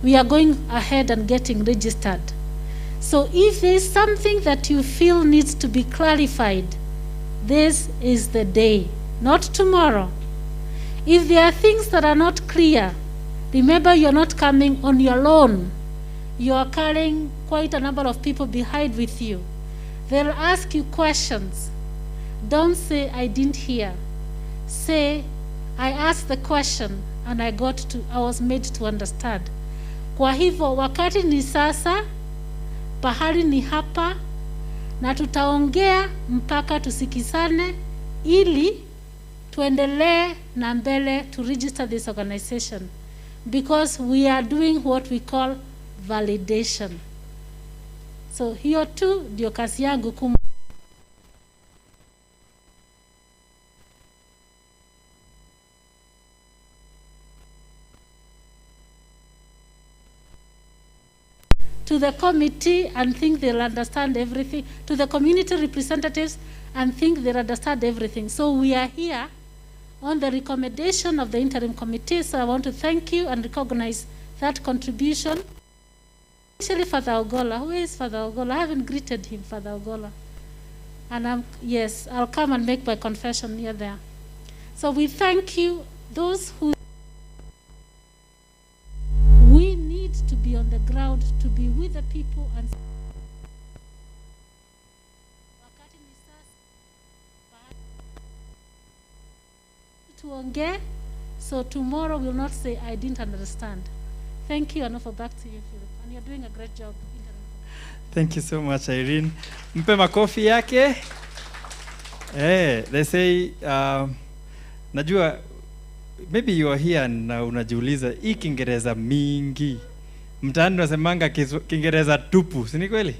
we are going ahead and getting registered. So if there is something that you feel needs to be clarified, this is the day, not tomorrow. If there are things that are not clear, remember you're not coming on your own. You are carrying quite a number of people behind with you. They'll ask you questions. Don't say, I didn't hear. Say, I asked the question and I was made to understand. Kwa hivyo wakati ni sasa, pahali ni hapa, na tutaongea mpaka tusikizane ili tuendelee na mbele to register this organization, because we are doing what we call validation. So hiyo tu ndio kazi yangu to the committee and think they'll understand everything, to the community representatives and think they'll understand everything. So we are here on the recommendation of the interim committee. So I want to thank you and recognize that contribution. Especially Father Ogola. Who is Father Ogola? I haven't greeted him, Father Ogola. And yes, I'll come and make my confession near there. So we thank you, those who we need to be on the ground, to be with the people and tuongee, so tomorrow we'll not say I didn't understand. Thank you, and over back to you, Philip. And you're doing a great job. Thank you so much, Irene. Mpe makofi yake. They say, najua, maybe you are here na unajiuliza, hii Kiingereza mingi. Mtaani unasemanga Kiingereza tupu, si ni kweli?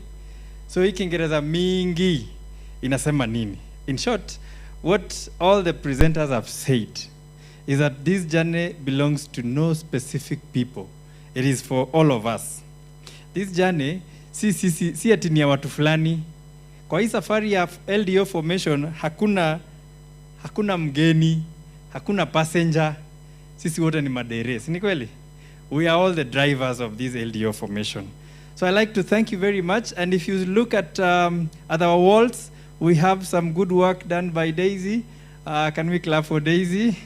So hii Kiingereza mingi inasema nini? In short, what all the presenters have said is that this journey belongs to no specific people. It is for all of us. This journey, si ati ni ya watu fulani. Kwa hii safari ya LDO formation, hakuna mgeni, hakuna passenger, sisi wote ni madere, si ni kweli? We are all the drivers of this LDO formation. So I'd like to thank you very much. And if you look at our walls, we have some good work done by Daisy. Can we clap for Daisy?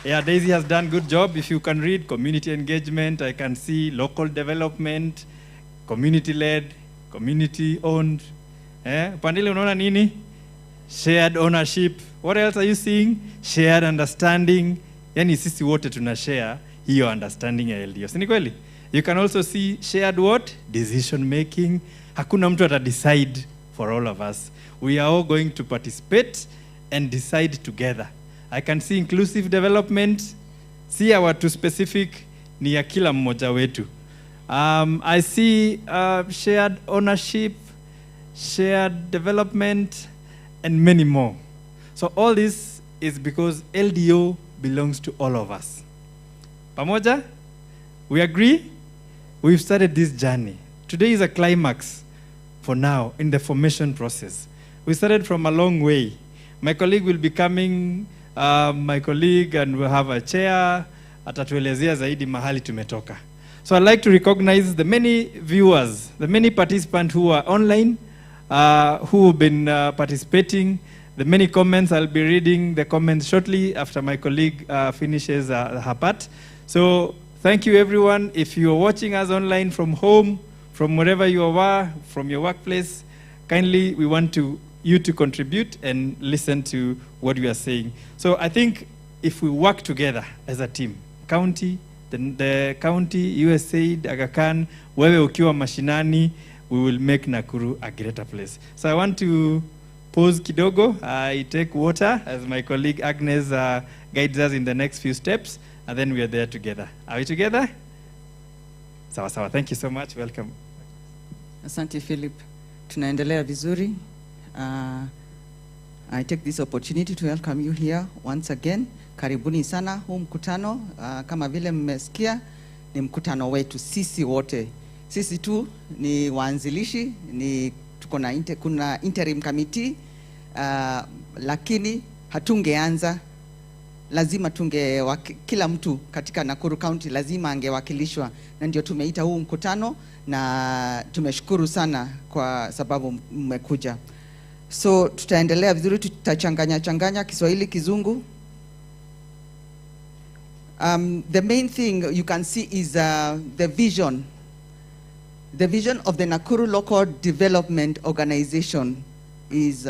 Yeah, Daisy has done good job. If you can read community engagement, I can see local development, community-led, community-owned. Pandile unaona nini? Shared ownership. What else are you seeing? Shared understanding. Yani sisi wote tuna share hiyo understanding ya LDO. Si ni kweli? You can also see shared what? Decision making. Hakuna mtu ata decide for all of us. We are all going to participate and decide together. I can see inclusive development. Si ya watu specific, ni ya kila mmoja wetu. I see shared ownership, shared development, and many more. So all this is because LDO belongs to all of us. Pamoja? We agree? We've started this journey. Today is a climax for now in the formation process. We started from a long way. My colleague will be coming, my colleague, and we'll have a chair, atatuelezea zaidi mahali tumetoka. So I'd like to recognize the many viewers, the many participants who are online, who have been participating, the many comments. I'll be reading the comments shortly after my colleague finishes her part. So thank you everyone. If you are watching us online from home, from wherever you are, from your workplace, kindly we want you to contribute and listen to what we are saying. So I think if we work together as a team, county, the county, USAID, Aga Khan, wewe ukiwa mashinani, we will make Nakuru a greater place. So I want to pause kidogo. I take water as my colleague Agnes guides us in the next few steps, and then we are there together. Are we together? Sawa sawa. Thank you so much. Welcome. Asante Philip. Tunaendelea vizuri. I take this opportunity to welcome you here once again. Karibuni sana huu mkutano. Kama vile mmesikia ni mkutano wetu sisi wote. Sisi tu ni waanzilishi, ni tuko na kuna interim committee, lakini hatungeanza, lazima kila mtu katika Nakuru County lazima angewakilishwa, na ndio tumeita huu mkutano, na tumeshukuru sana kwa sababu mmekuja. So tutaendelea vizuri, tutachanganya Kiswahili Kizungu. The main thing you can see is the vision. The vision of the Nakuru Local Development Organization is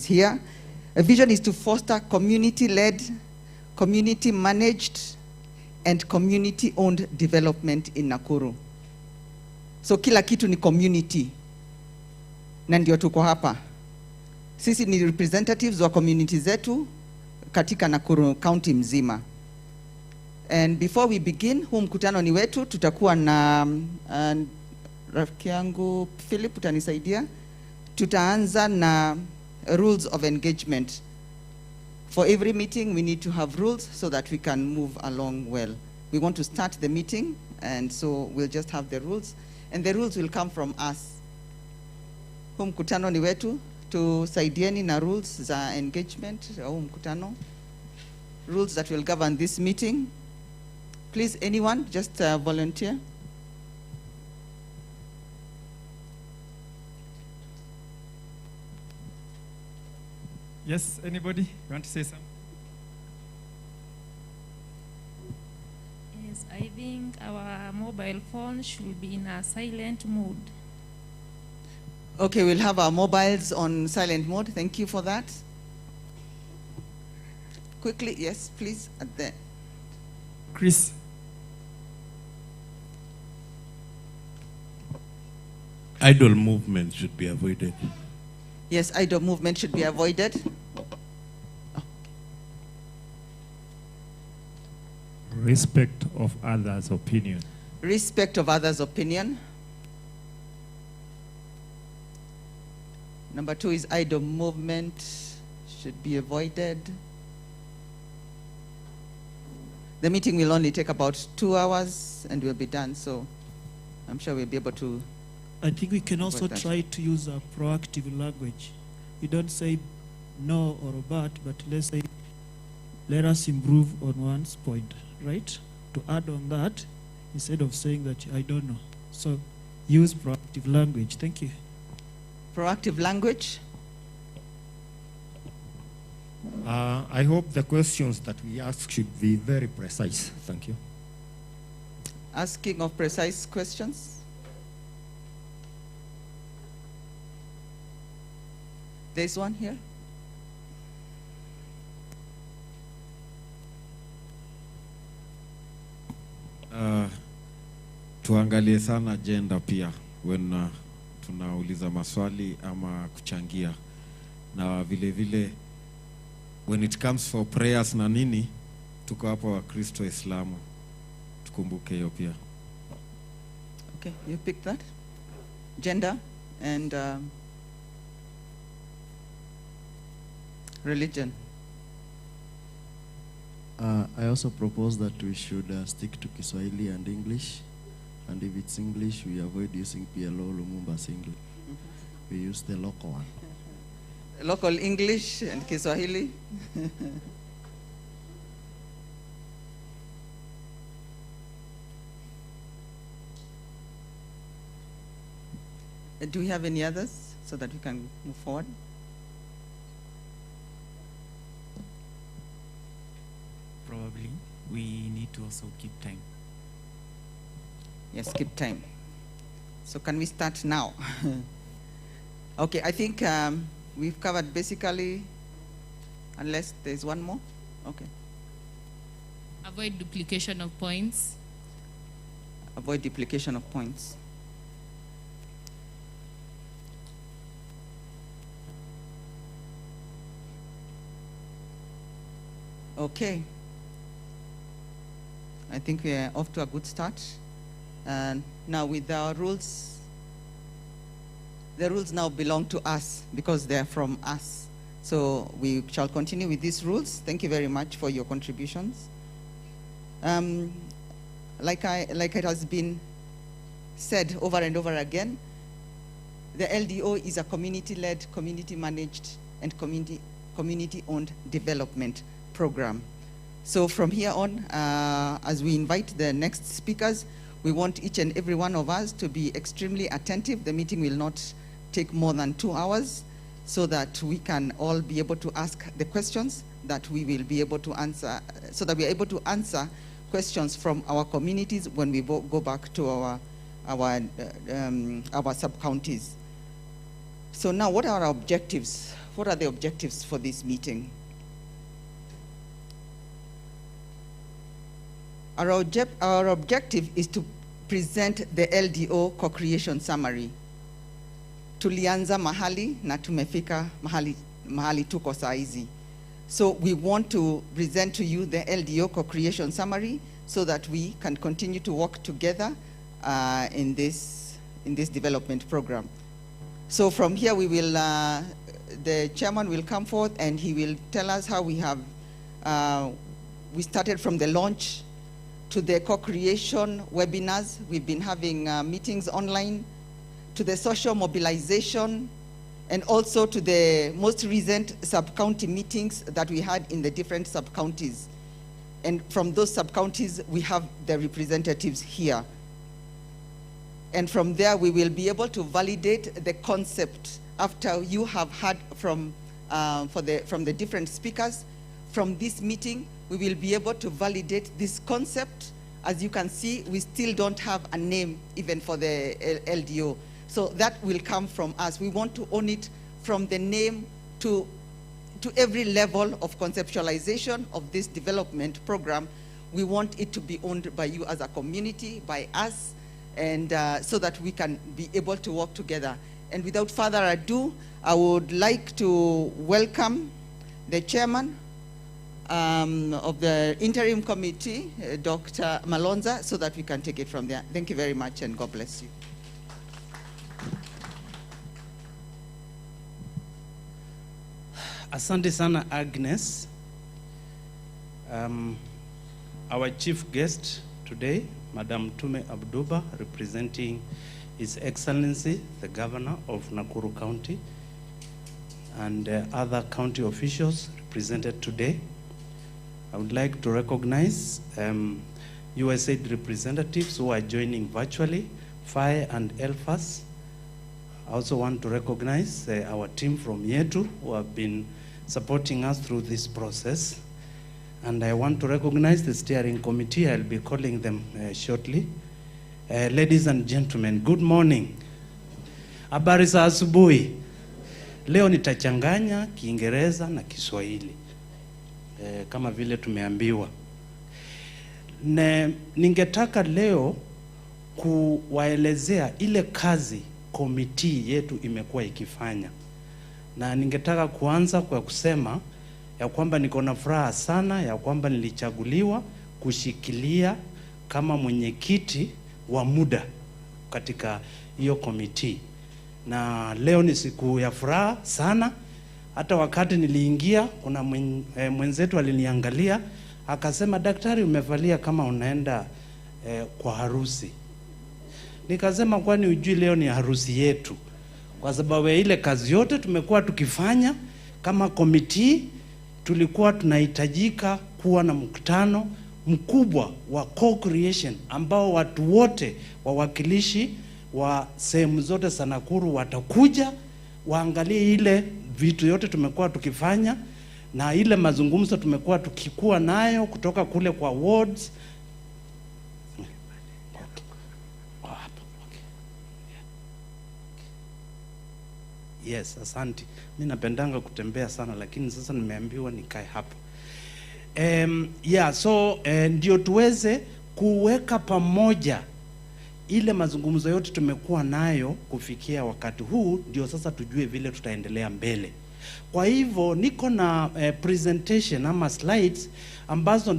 here. A vision is to foster community-led, community-managed, and community-owned development in Nakuru. So kila kitu ni community, na ndio tuko hapa. Sisi ni representatives wa community zetu katika Nakuru County mzima. And before we begin, huu mkutano ni wetu, tutakuwa na rafiki yangu Philip utanisaidia. Tutaanza na rules of engagement. For every meeting we need to have rules so that we can move along well. We want to start the meeting, and so we'll just have the rules, and the rules will come from us. Huu mkutano ni wetu, tusaidieni na rules za engagement huu mkutano. Rules that will govern this meeting. Please, anyone, just volunteer. Yes, anybody? You want to say something? Yes, I think our mobile phone should be in a silent mode. Okay, we'll have our mobiles on silent mode. Thank you for that. Quickly, yes, please, at the... Chris. Idle movement should be avoided. Yes, idle movement should be avoided. Respect of others' opinion. Respect of others' opinion. Number 2 is idle movement should be avoided. The meeting will only take about 2 hours and we'll be done, so I'm sure we'll be able to. I think we can also try to use a proactive language. We don't say no or but let's say, let us improve on one's point, right? To add on that, instead of saying that I don't know. So use proactive language. Thank you. Proactive language. I hope the questions that we ask should be very precise. Thank you. Asking of precise questions. There's one here. Tuangalie sana agenda pia when tunauliza maswali ama kuchangia, na vile vile when it comes for prayers na nini, tuko hapa wa Kristo Islamu, tukumbuke hiyo pia. Okay, you pick that. Gender and religion. I also propose that we should stick to Kiswahili and English, and if it's English, we avoid using PLO Lumumba's English. We use the local one. Local English and Kiswahili. Do we have any others so that we can move forward? Probably we need to also keep time. Yes, keep time. So can we start now? Okay, I think we've covered basically, unless there's one more. Okay. Avoid duplication of points. Avoid duplication of points. Okay. I think we are off to a good start. And now with our rules, the rules now belong to us because they're from us. So we shall continue with these rules. Thank you very much for your contributions. Like it has been said over and over again, the LDO is a community-led, community-managed, and community-owned development program. So from here on, as we invite the next speakers, we want each and every one of us to be extremely attentive. The meeting will not take more than 2 hours so that we can all be able to ask the questions that we will be able to answer, so that we are able to answer questions from our communities when we go back to our sub-counties. So now what are our objectives? What are the objectives for this meeting? Our objective is to present the LDO co-creation summary. Tulianza mahali na tumefika mahali tuko saizi. So we want to present to you the LDO co-creation summary so that we can continue to work together in this development program. So from here we will, the chairman will come forth and he will tell us how we have, we started from the launch to the co-creation webinars. We've been having meetings online, to the social mobilization, and also to the most recent sub-county meetings that we had in the different sub-counties. And from those sub-counties, we have the representatives here. And from there, we will be able to validate the concept after you have heard from the different speakers. From this meeting, we will be able to validate this concept. As you can see, we still don't have a name even for the LDO. So that will come from us. We want to own it from the name to every level of conceptualization of this development program. We want it to be owned by you as a community, by us, and so that we can be able to work together. And without further ado, I would like to welcome the chairman of the interim committee, Dr. Malonza, so that we can take it from there. Thank you very much, and God bless you. Asante sana Agnes. Our chief guest today, Madam Tume Abduba, representing His Excellency, the Governor of Nakuru County, and other county officials represented today. I would like to recognize USAID representatives who are joining virtually, FAE and ELFAS. I also want to recognize our team from Yetu who have been supporting us through this process. And I want to recognize the steering committee. I'll be calling them shortly. Ladies and gentlemen, good morning. Habari za asubuhi. Leo nitachanganya Kiingereza na Kiswahili. Kama vile tumeambiwa. Ningetaka leo kuwaelezea ile kazi komiti yetu imekuwa ikifanya. Na ningetaka kuanza kwa kusema ya kwamba niko na furaha sana ya kwamba nilichaguliwa kushikilia kama mwenyekiti wa muda katika hiyo komiti. Na leo ni siku ya furaha sana. Hata wakati niliingia, kuna mwenzetu aliniangalia, akasema, daktari, umevalia kama unaenda kwa harusi. Nikasema, kwani ujui leo ni harusi yetu? Kwa sababu ya ile kazi yote tumekuwa tukifanya kama komiti, tulikuwa tunahitajika kuwa na mkutano mkubwa wa co-creation ambao watu wote wawakilishi wa sehemu zote za Nakuru watakuja waangalie ile vitu yote tumekuwa tukifanya na ile mazungumzo tumekuwa tukikuwa nayo kutoka kule kwa wards. Yes, asante. Mimi napendanga kutembea sana lakini sasa nimeambiwa nikae hapo. Ndio tuweze kuweka pamoja ile mazungumzo yote tumekuwa nayo kufikia wakati huu, ndio sasa tujue vile tutaendelea mbele. Kwa hivyo niko na presentation ama slides ambazo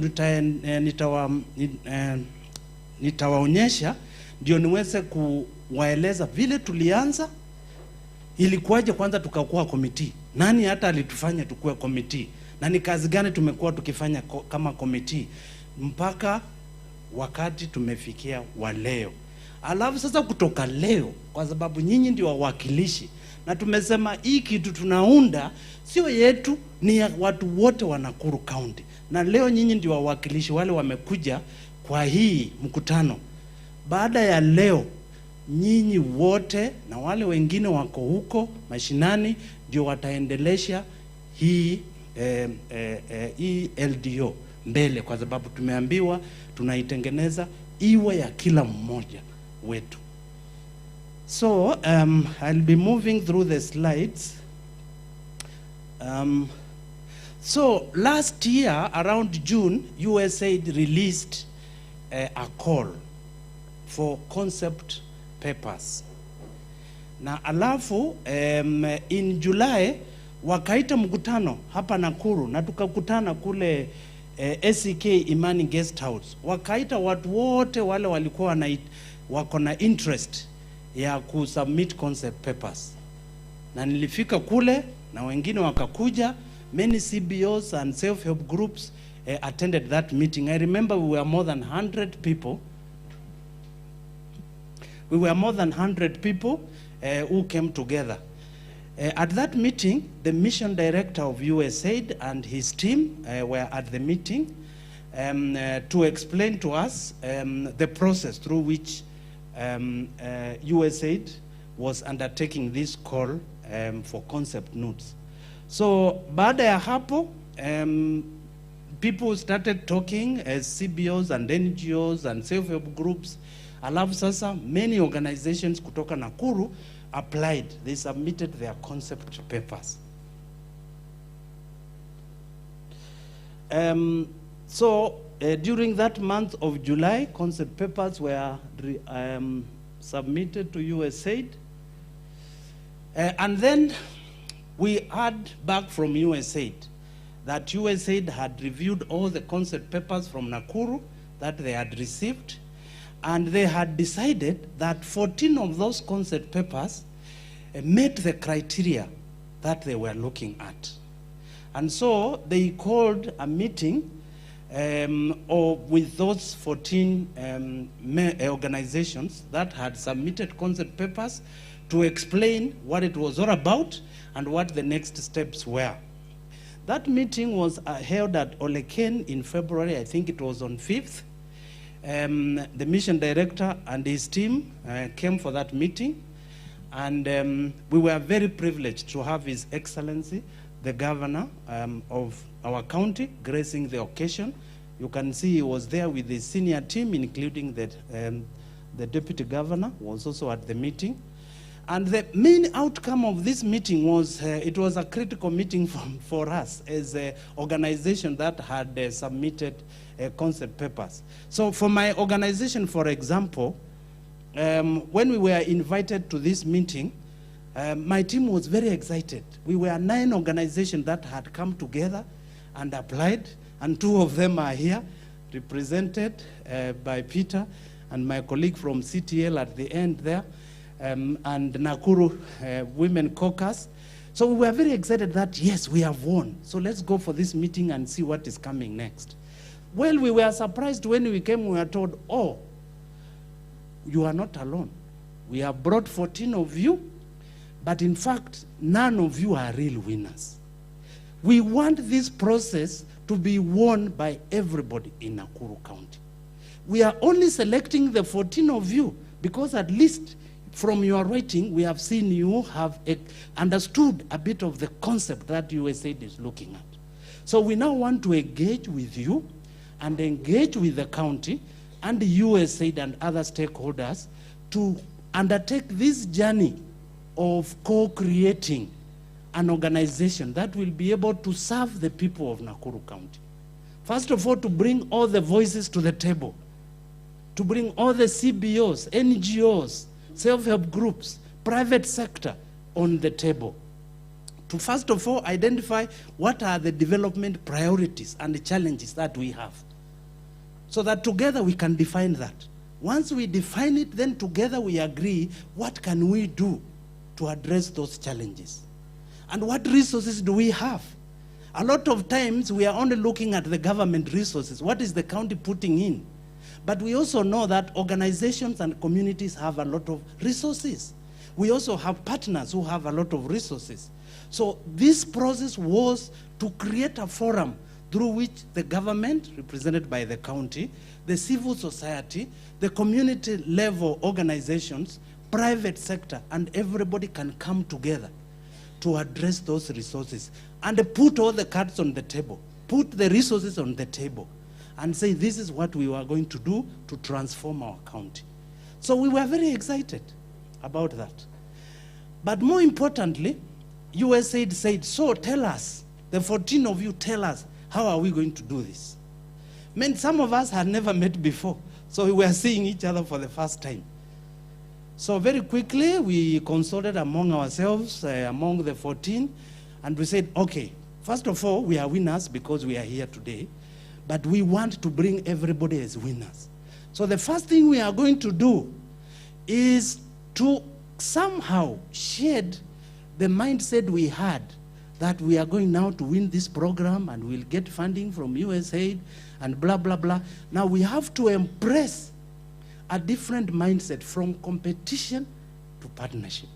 nitawaonyesha ndio niweze kuwaeleza vile tulianza, ilikuwaje kwanza tukakuwa committee, nani hata alitufanya tukue committee, na ni kazi gani tumekuwa tukifanya kama committee mpaka wakati tumefikia wa leo. Alafu sasa kutoka leo, kwa sababu nyinyi ndio wawakilishi, na tumesema hii kitu tunaunda sio yetu, ni ya watu wote wa Nakuru County, na leo nyinyi ndio wawakilishi wale wamekuja kwa hii mkutano. Baada ya leo, nyinyi wote na wale wengine wako huko mashinani ndio wataendelesha hii hii LDO mbele, kwa sababu tumeambiwa tunaitengeneza iwe ya kila mmoja wetu. So I'll be moving through the slides. So last year around June, USAID released a call for concept papers. Na alafu in July wakaita mkutano hapa Nakuru, na tukakutana kule SEK Imani Guest House. Wakaita watu wote wale walikuwa wako na interest ya kusubmit concept papers, na nilifika kule na wengine wakakuja. Many CBOs and self-help groups attended that meeting. I remember we were more than 100 people. We were more than 100 people who came together. At that meeting, the mission director of USAID and his team were at the meeting to explain to us the process through which USAID was undertaking this call for concept notes. So baada ya hapo, people started talking as CBOs and NGOs and self-help groups. Alafu sasa many organizations kutoka Nakuru applied. They submitted their concept papers. During that month of July, concept papers were submitted to USAID. And then we heard back from USAID that USAID had reviewed all the concept papers from Nakuru that they had received, and they had decided that 14 of those concept papers met the criteria that they were looking at. And so they called a meeting with those 14 organizations that had submitted concept papers to explain what it was all about and what the next steps were. That meeting was held at Oleken in February. I think it was on 5th. The mission director and his team came for that meeting, and we were very privileged to have His Excellency, the governor of our county, gracing the occasion. You can see he was there with the senior team, including the deputy governor was also at the meeting. And the main outcome of this meeting was, it was a critical meeting for us as an organization that had submitted concept papers. So for my organization, for example, when we were invited to this meeting, my team was very excited. We were 9 organizations that had come together and applied, and 2 of them are here, represented by Peter and my colleague from CTL at the end there, and Nakuru Women Caucus. So we were very excited that, yes, we have won. So let's go for this meeting and see what is coming next. Well, we were surprised when we came, we were told, oh, you are not alone. We have brought 14 of you, but in fact, none of you are real winners. We want this process to be won by everybody in Nakuru County. We are only selecting the 14 of you because at least from your writing, we have seen you have understood a bit of the concept that USAID is looking at. So we now want to engage with you and engage with the county and the USAID and other stakeholders to undertake this journey of co-creating an organization that will be able to serve the people of Nakuru County. First of all, to bring all the voices to the table, to bring all the CBOs, NGOs, self-help groups, private sector on the table, to first of all identify what are the development priorities and the challenges that we have, so that together we can define that. Once we define it, then together we agree what can we do to address those challenges. And what resources do we have? A lot of times we are only looking at the government resources. What is the county putting in? But we also know that organizations and communities have a lot of resources. We also have partners who have a lot of resources. So this process was to create a forum through which the government, represented by the county, the civil society, the community level organizations, private sector, and everybody can come together to address those resources and put all the cards on the table, put the resources on the table, and say this is what we were going to do to transform our county. So we were very excited about that. But more importantly, USAID said, so tell us, the 14 of you tell us, how are we going to do this? I mean, some of us had never met before, so we were seeing each other for the first time. So very quickly, we consulted among ourselves, among the 14, and we said, okay, first of all, we are winners because we are here today, but we want to bring everybody as winners. So the first thing we are going to do is to somehow shed the mindset we had that we are going now to win this program and we'll get funding from USAID and blah, blah, blah. Now we have to embrace a different mindset from competition to partnership.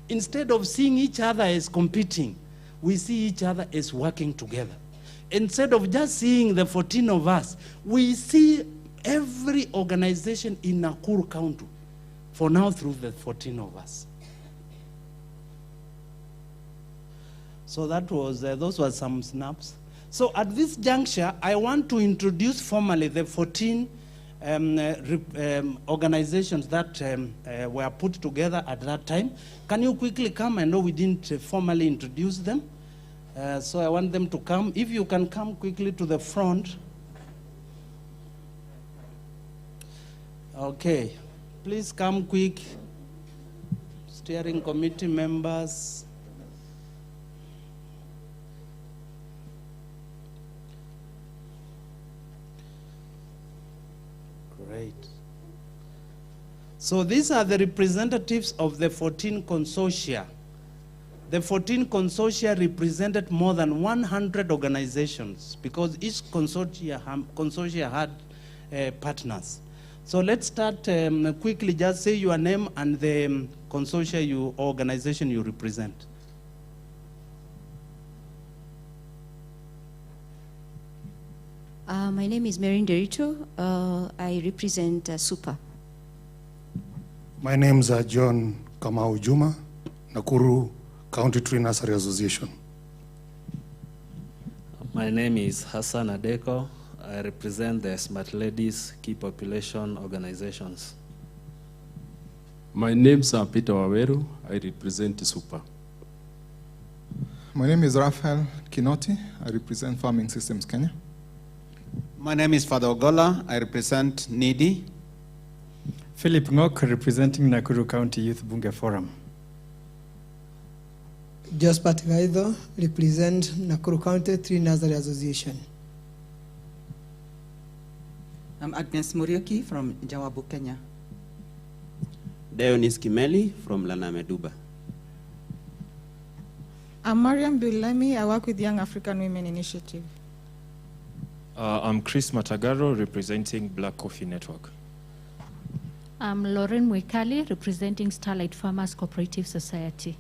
Instead of seeing each other as competing, we see each other as working together. Instead of just seeing the 14 of us, we see every organization in Nakuru County, for now through the 14 of us. So that was, those were some snaps. So at this juncture, I want to introduce formally the 14 organizations that were put together at that time. Can you quickly come? I know we didn't formally introduce them. So I want them to come. If you can come quickly to the front. Okay. Please come quick. Steering committee members. Great. So these are the representatives of the 14 consortia. The 14 consortia represented more than 100 organizations because each consortia had partners. So let's start quickly, just say your name and the consortia organization you represent. My name is Marin Derito. I represent SUPA. My name is John Kamau Juma, Nakuru County Tree Nursery Association. My name is Hassan Adeko. I represent the Smart Ladies Key Population Organizations. My name is Peter Waweru. I represent SUPA. My name is Raphael Kinoti. I represent Farming Systems Kenya. My name is Father Ogola. I represent NIDI. Philip Ngok, representing Nakuru County Youth Bunge Forum. Jospat Gaido, represent Nakuru County Tree Nursery Association. I'm Agnes Murioki from Jawabu, Kenya. Dionis Kimeli from Lanameduba. I'm Mariam Bilemi. I work with Young African Women Initiative. I'm Chris Matagaro, representing Black Coffee Network. I'm Lauren Mwekali, representing Starlight Farmers Cooperative Society.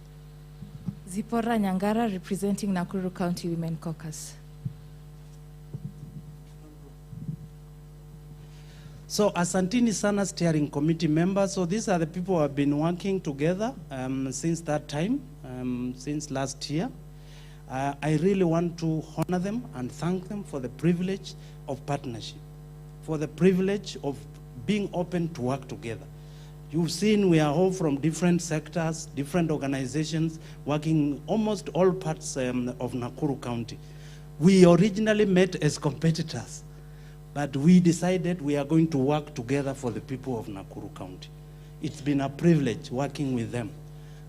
Zipora Nyangara, representing Nakuru County Women Caucus. So Asantini Sana Steering Committee members, so these are the people who have been working together since that time, since last year. I really want to honor them and thank them for the privilege of partnership, for the privilege of being open to work together. You've seen we are all from different sectors, different organizations, working almost all parts of Nakuru County. We originally met as competitors, but we decided we are going to work together for the people of Nakuru County. It's been a privilege working with them.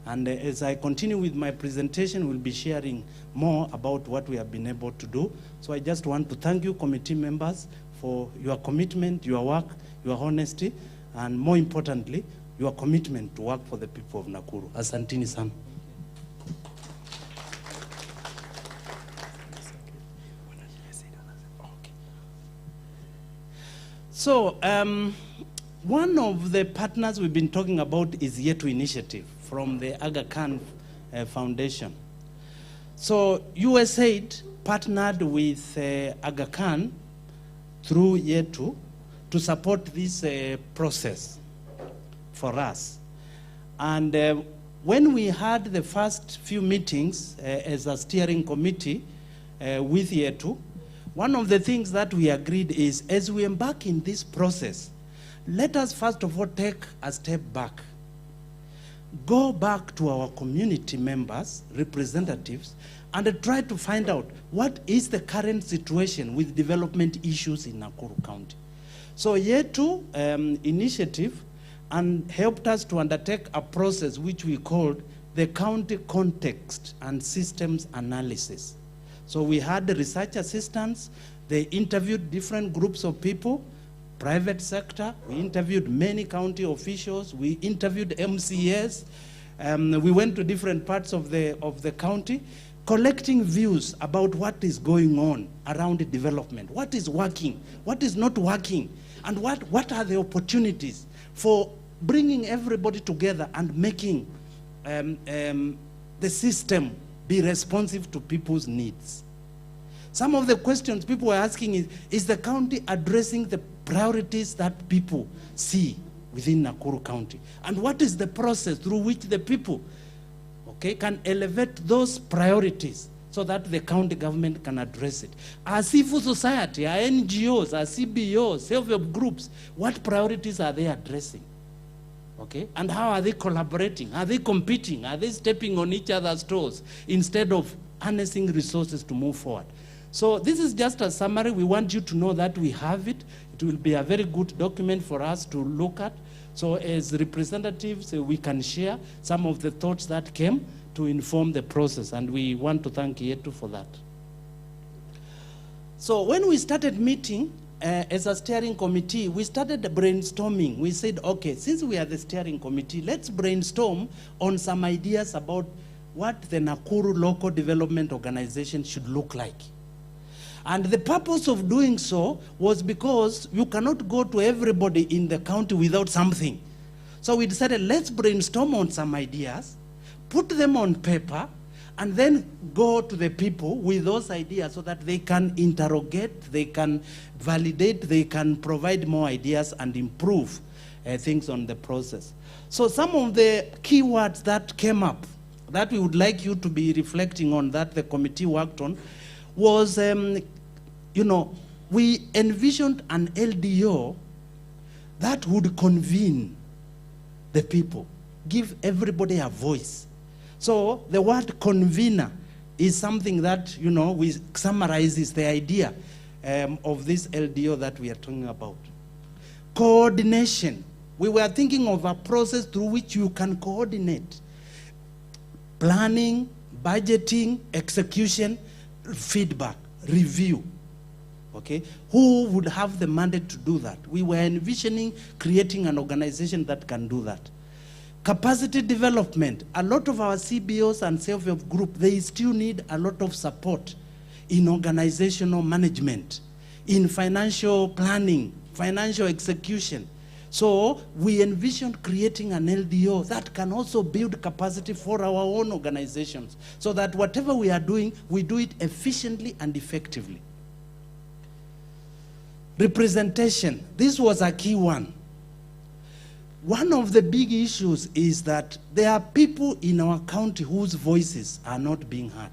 And as I continue with my presentation, we'll be sharing more about what we have been able to do. So I just want to thank you, committee members, for your commitment, your work, your honesty, and more importantly, your commitment to work for the people of Nakuru. Asantini sana. So, one of the partners we've been talking about is Yetu Initiative from the Aga Khan Foundation. So, USAID partnered with Aga Khan through Yetu to support this process for us. And when we had the first few meetings as a steering committee with Yetu, one of the things that we agreed is, as we embark in this process, let us first of all take a step back. Go back to our community members, representatives, and try to find out what is the current situation with development issues in Nakuru County. So Yetu initiative and helped us to undertake a process which we called the County Context and Systems Analysis. So we had the research assistants, they interviewed different groups of people, private sector, we interviewed many county officials, we interviewed MCAs, we went to different parts of the county, collecting views about what is going on around the development, what is working, what is not working, and what are the opportunities for bringing everybody together and making the system be responsive to people's needs. Some of the questions people were asking is the county addressing the priorities that people see within Nakuru County? And what is the process through which the people, okay, can elevate those priorities so that the county government can address it? Our civil society, our NGOs, our CBOs, self-help groups, what priorities are they addressing? Okay, and how are they collaborating? Are they competing? Are they stepping on each other's toes instead of harnessing resources to move forward? So this is just a summary. We want you to know that we have it. It will be a very good document for us to look at. So as representatives, we can share some of the thoughts that came to inform the process, and we want to thank Yetu for that. So when we started meeting, as a steering committee, we started brainstorming. We said, okay, since we are the steering committee, let's brainstorm on some ideas about what the Nakuru Local Development Organization should look like. And the purpose of doing so was because you cannot go to everybody in the county without something. So we decided, let's brainstorm on some ideas, put them on paper, and then go to the people with those ideas so that they can interrogate, they can validate, they can provide more ideas and improve things on the process. So some of the keywords that came up that we would like you to be reflecting on, that the committee worked on, was, you know, we envisioned an LDO that would convene the people, give everybody a voice. So the word convener is something that, you know, we summarizes the idea of this LDO that we are talking about. Coordination. We were thinking of a process through which you can coordinate planning, budgeting, execution, feedback, review. Okay? Who would have the mandate to do that? We were envisioning creating an organization that can do that. Capacity development. A lot of our CBOs and self-help group, they still need a lot of support in organizational management, in financial planning, financial execution. So we envisioned creating an LDO that can also build capacity for our own organizations so that whatever we are doing, we do it efficiently and effectively. Representation. This was a key one. One of the big issues is that there are people in our county whose voices are not being heard.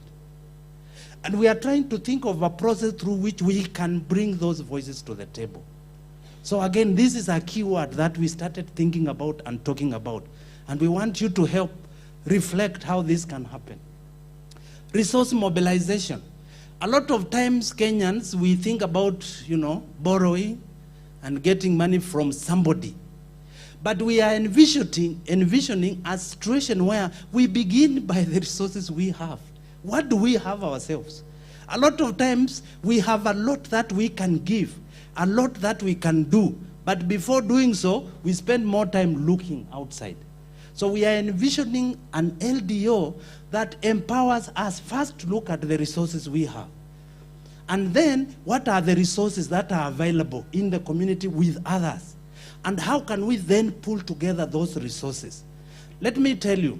And we are trying to think of a process through which we can bring those voices to the table. So again, this is a key word that we started thinking about and talking about. And we want you to help reflect how this can happen. Resource mobilization. A lot of times Kenyans, we think about, you know, borrowing and getting money from somebody. But we are envisioning a situation where we begin by the resources we have. What do we have ourselves? A lot of times, we have a lot that we can give, a lot that we can do. But before doing so, we spend more time looking outside. So we are envisioning an LDO that empowers us first to look at the resources we have. And then, what are the resources that are available in the community with others? And how can we then pull together those resources? Let me tell you,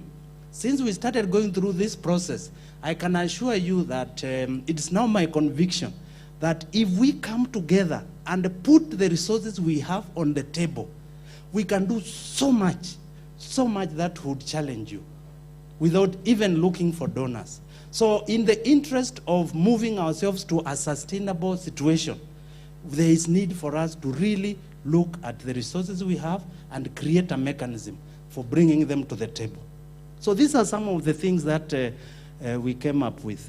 since we started going through this process, I can assure you that it's now my conviction that if we come together and put the resources we have on the table, we can do so much that would challenge you without even looking for donors. So in the interest of moving ourselves to a sustainable situation, there is need for us to really look at the resources we have and create a mechanism for bringing them to the table. So these are some of the things that we came up with.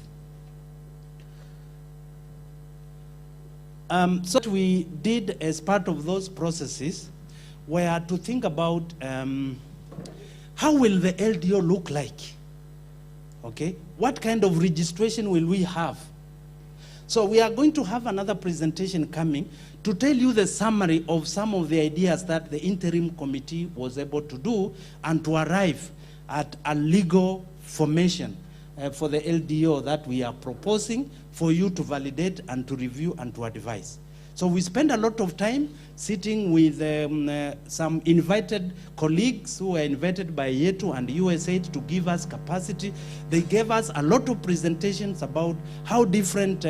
So what we did as part of those processes were to think about how will the LDO look like? Okay, what kind of registration will we have? So we are going to have another presentation coming to tell you the summary of some of the ideas that the interim committee was able to do and to arrive at a legal formation for the LDO that we are proposing for you to validate and to review and to advise. So we spend a lot of time sitting with some invited colleagues who were invited by YETU and USAID to give us capacity. They gave us a lot of presentations about how different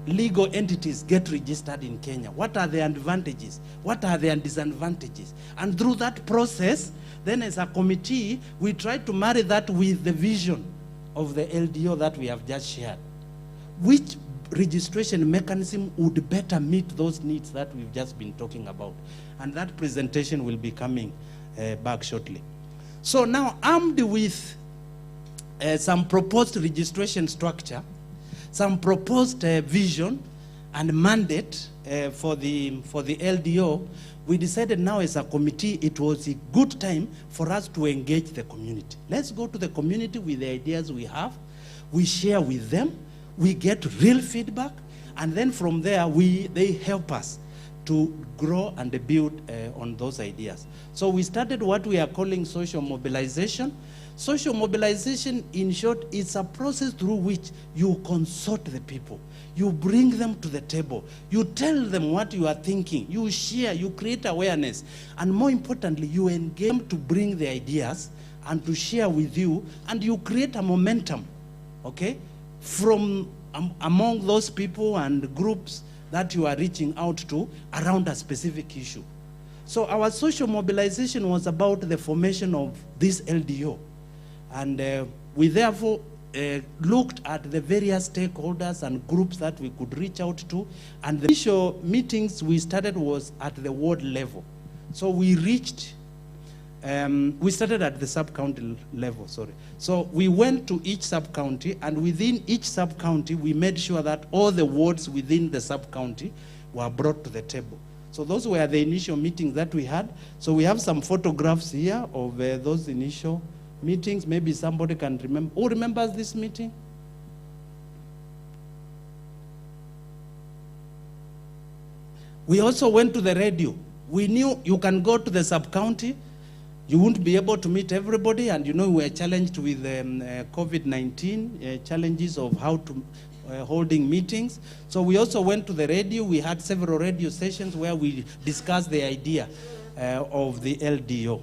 legal entities get registered in Kenya. What are the advantages? What are the disadvantages? And through that process, then as a committee, we try to marry that with the vision of the LDO that we have just shared. Which registration mechanism would better meet those needs that we've just been talking about? And that presentation will be coming back shortly. So now, armed with some proposed registration structure, some proposed vision and mandate for the LDO, we decided now as a committee it was a good time for us to engage the community. Let's go to the community with the ideas we have, we share with them, we get real feedback, and then from there they help us to grow and build on those ideas. So we started what we are calling social mobilization. Social mobilization, in short, is a process through which you consult the people. You bring them to the table. You tell them what you are thinking. You share, you create awareness. And more importantly, you engage them to bring the ideas and to share with you, and you create a momentum, okay, from among those people and groups that you are reaching out to around a specific issue. So our social mobilization was about the formation of this LDO. And we therefore looked at the various stakeholders and groups that we could reach out to. And the initial meetings we started was at the ward level. So we reached, we started at the sub-county level, sorry. So we went to each sub-county, and within each sub-county, we made sure that all the wards within the sub-county were brought to the table. So those were the initial meetings that we had. So we have some photographs here of those initial meetings. Maybe somebody can remember. Who remembers this meeting? We also went to the radio. We knew you can go to the sub-county. You won't be able to meet everybody, and you know we were challenged with COVID-19 challenges of how to holding meetings. So we also went to the radio. We had several radio sessions where we discussed the idea of the LDO.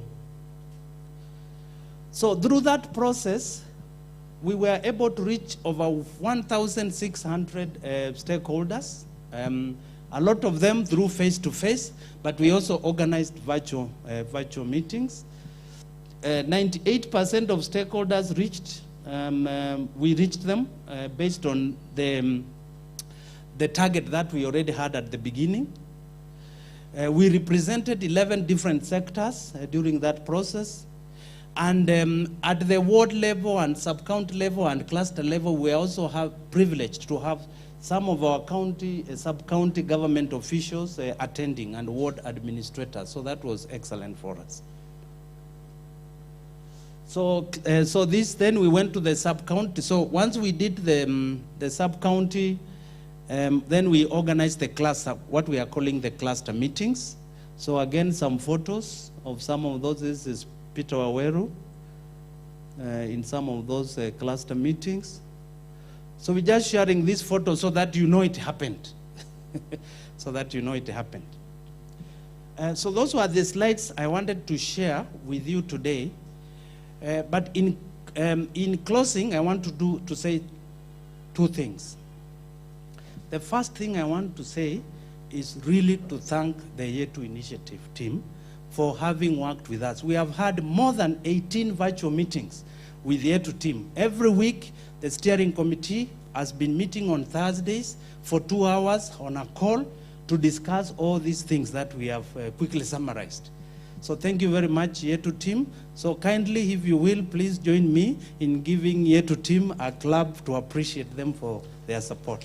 So through that process, we were able to reach over 1,600 stakeholders, a lot of them through face-to-face, but we also organized virtual meetings. 98% of stakeholders reached, we reached them based on the target that we already had at the beginning. We represented 11 different sectors during that process. And at the ward level and sub-county level and cluster level, we also have privileged to have some of our county, sub-county government officials attending and ward administrators. So that was excellent for us. So then we went to the sub-county. So once we did the sub-county, then we organized the cluster, what we are calling the cluster meetings. So again, some photos of some of those. This is Peter Waweru in some of those cluster meetings. So we're just sharing this photo so that you know it happened. So that you know it happened. So those were the slides I wanted to share with you today. But in closing, I want to say two things. The first thing I want to say is really to thank the Yetu Initiative team for having worked with us. We have had more than 18 virtual meetings with the Yetu team. Every week, the steering committee has been meeting on Thursdays for 2 hours on a call to discuss all these things that we have quickly summarized. So thank you very much, Yetu team. So kindly, if you will, please join me in giving Yetu team a clap to appreciate them for their support.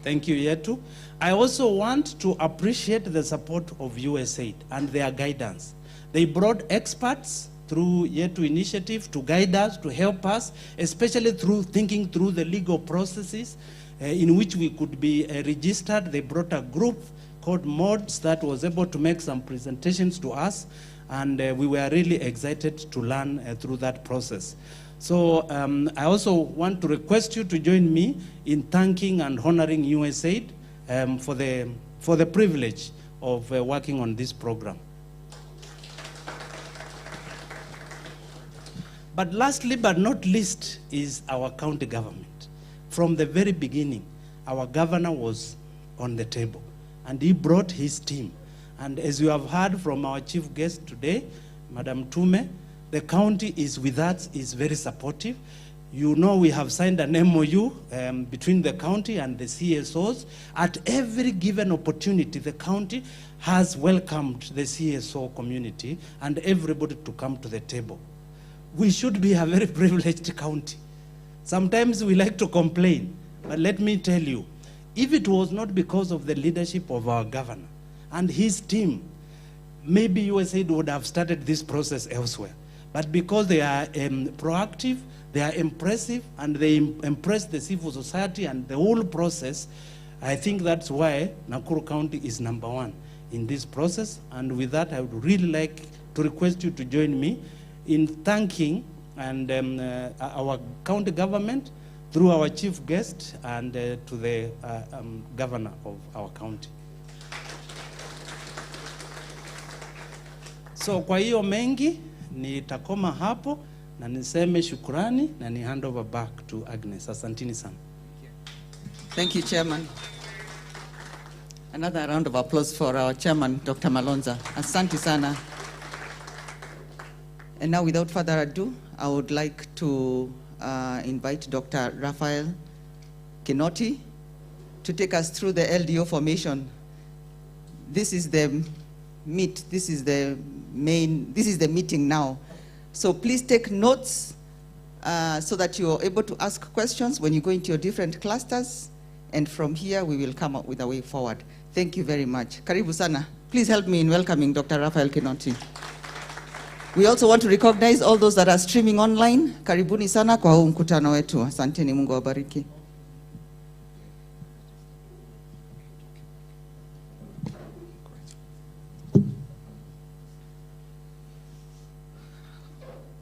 Thank you, Yetu. I also want to appreciate the support of USAID and their guidance. They brought experts through Yetu Initiative to guide us, to help us, especially through thinking through the legal processes in which we could be registered. They brought a group called MODS that was able to make some presentations to us, and we were really excited to learn through that process. So I also want to request you to join me in thanking and honoring USAID for the privilege of working on this program. But lastly, but not least, is our county government. From the very beginning, our governor was on the table, and he brought his team. And as you have heard from our chief guest today, Madam Tume, the county is with us, is very supportive. You know, we have signed an MOU between the county and the CSOs. At every given opportunity, the county has welcomed the CSO community and everybody to come to the table. We should be a very privileged county. Sometimes we like to complain, but let me tell you, if it was not because of the leadership of our governor and his team, maybe USAID would have started this process elsewhere. But because they are proactive, they are impressive, and they impress the civil society and the whole process, I think that's why Nakuru County is #1 in this process. And with that, I would really like to request you to join me in thanking and our county government through our chief guest and to the governor of our county. So kwa hiyo mengi nitakoma hapo na niseme shukrani na ni hand over back to Agnes. Asantini sana. Thank you, Chairman. Another round of applause for our Chairman, Dr. Malonza. Asante sana. And now, without further ado, I would like to invite Dr. Raphael Kinoti to take us through the LDO formation. This is the this is the meeting now. So please take notes so that you're able to ask questions when you go into your different clusters. And from here, we will come up with a way forward. Thank you very much. Karibu sana. Please help me in welcoming Dr. Raphael Kinoti. We also want to recognize all those that are streaming online. Karibuni sana kwa huu mkutano wetu. Asanteni, Mungu awabariki.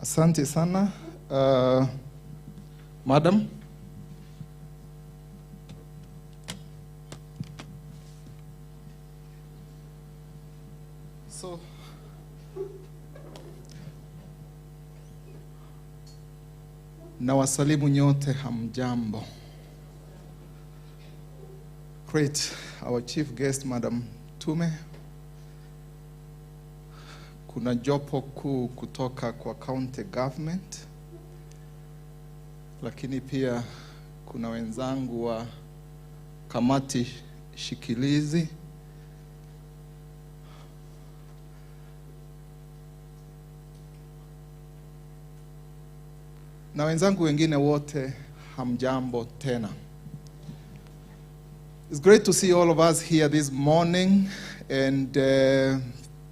Asante sana, Madam. So, na wasalimu nyote, hamjambo. Great, our chief guest, Madam Tume. Kuna jopo kuu kutoka kwa county government, lakini pia kuna wenzangu wa kamati shikilizi. Na wenzangu wengine wote hamjambo tena. It's great to see all of us here this morning, and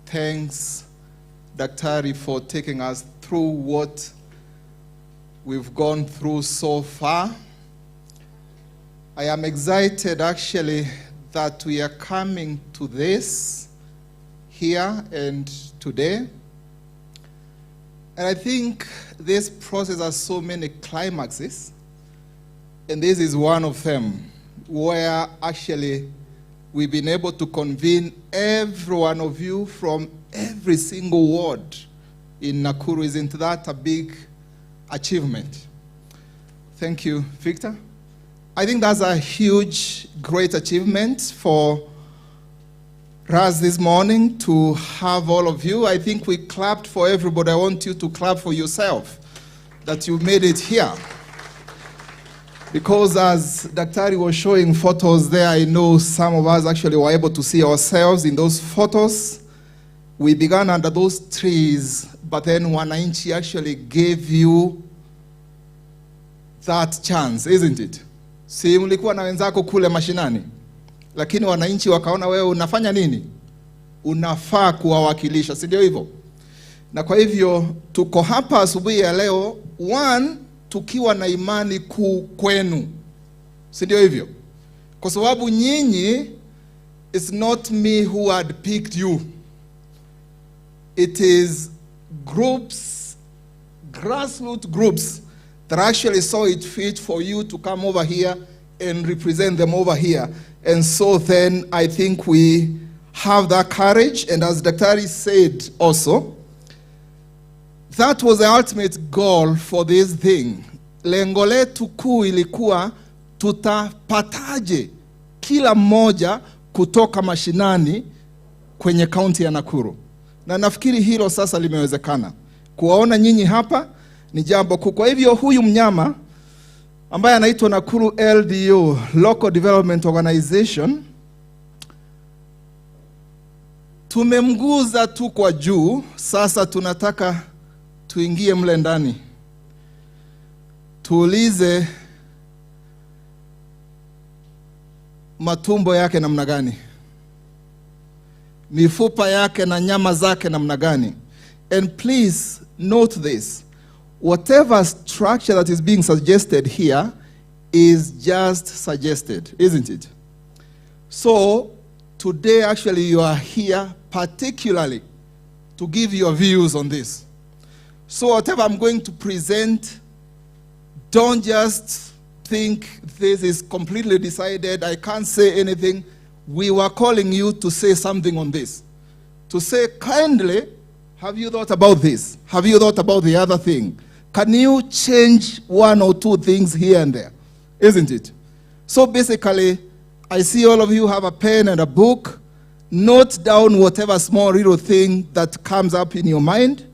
thanks Daktari for taking us through what we've gone through so far. I am excited actually that we are coming to this here and today. And I think this process has so many climaxes, and this is one of them, where actually we've been able to convene every one of you from every single ward in Nakuru. Isn't that a big achievement? Thank you, Victor. I think that's a huge, great achievement for us this morning to have all of you. I think we clapped for everybody. I want you to clap for yourself that you made it here. Because as Daktari was showing photos there, I know some of us actually were able to see ourselves in those photos. We began under those trees, but then Wananchi actually gave you that chance, isn't it? Si mlikuwa na wenzako kule mashinani, lakini wananchi wakaona wewe unafanya nini? Unafaa kuwawakilisha, si ndio hivyo? Na kwa hivyo tuko hapa asubuhi ya leo, tukiwa na imani kwenu, si ndio hivyo? Kwa sababu nyinyi, it's not me who had picked you. It is groups, grassroots groups, that actually saw it fit for you to come over here and represent them over here. And so then I think we have that courage. And as Daktari said also, that was the ultimate goal for this thing. Lengo letu kuu ilikuwa tutapataje kila mmoja kutoka mashinani kwenye kaunti ya Nakuru. Na nafikiri hilo sasa limewezekana. Kuwaona nyinyi hapa ni jambo kuu. Kwa hivyo huyu mnyama ambaye anaitwa Nakuru LDO, Local Development Organization, tumemguza tu kwa juu, sasa tunataka tuingie mle ndani. Tuulize matumbo yake namna gani? Mifupa yake na nyama zake namna gani? And please note this. Whatever structure that is being suggested here is just suggested, isn't it? So today actually you are here particularly to give your views on this. So whatever I'm going to present, don't just think this is completely decided, I can't say anything. We were calling you to say something on this. To say kindly, have you thought about this? Have you thought about the other thing? Can you change one or two things here and there? Isn't it? So basically, I see all of you have a pen and a book. Note down whatever small little thing that comes up in your mind.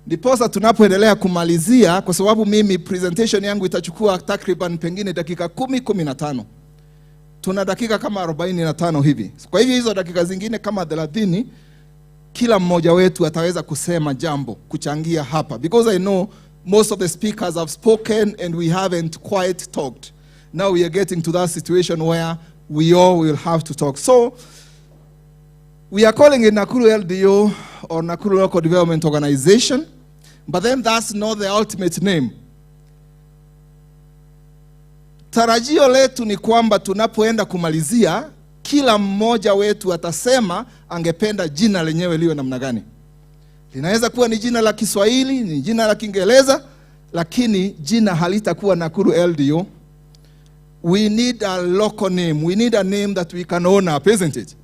Ndiposa tunapoendelea kumalizia, kwa sababu mimi presentation yangu itachukua takriban pengine dakika 10-15. Tuna dakika kama 45 hivi. Kwa hivyo hizo dakika zingine kama 30, kila mmoja wetu ataweza kusema jambo, kuchangia hapa. Because I know most of the speakers have spoken and we haven't quite talked. Now we are getting to that situation where we all will have to talk. So, we are calling it Nakuru LDO or Nakuru Local Development Organization, but then that's not the ultimate name. Tarajio letu ni kwamba tunapoenda kumalizia, kila mmoja wetu atasema angependa jina lenyewe liwe namna gani. Linaweza kuwa ni jina la Kiswahili, ni jina la Kiingereza, lakini jina halitakuwa Nakuru LDO. We need a local name. We need a name that we can own up, isn't it?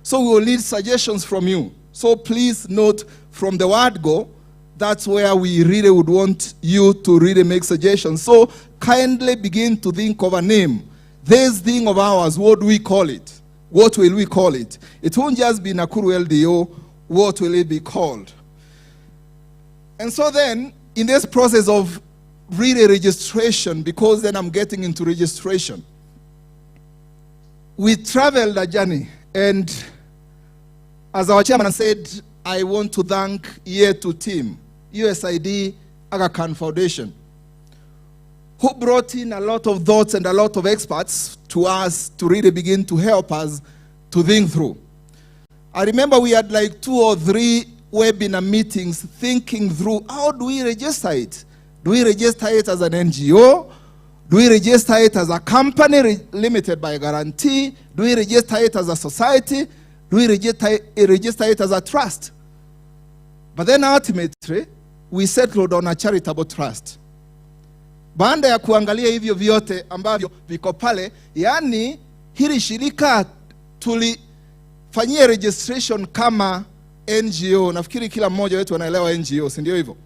So we will need suggestions from you. So please note, from the word go, that's where we really would want you to really make suggestions. So kindly begin to think of a name. This thing of ours, what do we call it? What will we call it? It won't just be Nakuru LDO. What will it be called? And so then, in this process of really registration, because then I'm getting into registration, we traveled a journey. And as our chairman said, I want to thank Year 2 team, USID, Aga Khan Foundation. who brought in a lot of thoughts and a lot of experts to us to really begin to help us to think through. I remember we had like 2 or 3 webinar meetings thinking through, how do we register it? Do we register it as an NGO? Do we register it as a company limited by guarantee? Do we register it as a society? Do we register it as a trust? But then ultimately, we settled on a charitable trust. Baada ya kuangalia hivyo vyote ambavyo viko pale, yani hili shirika tulifanyia registration kama NGO. Nafikiri kila mmoja wetu anaelewa NGO, si ndio hivyo?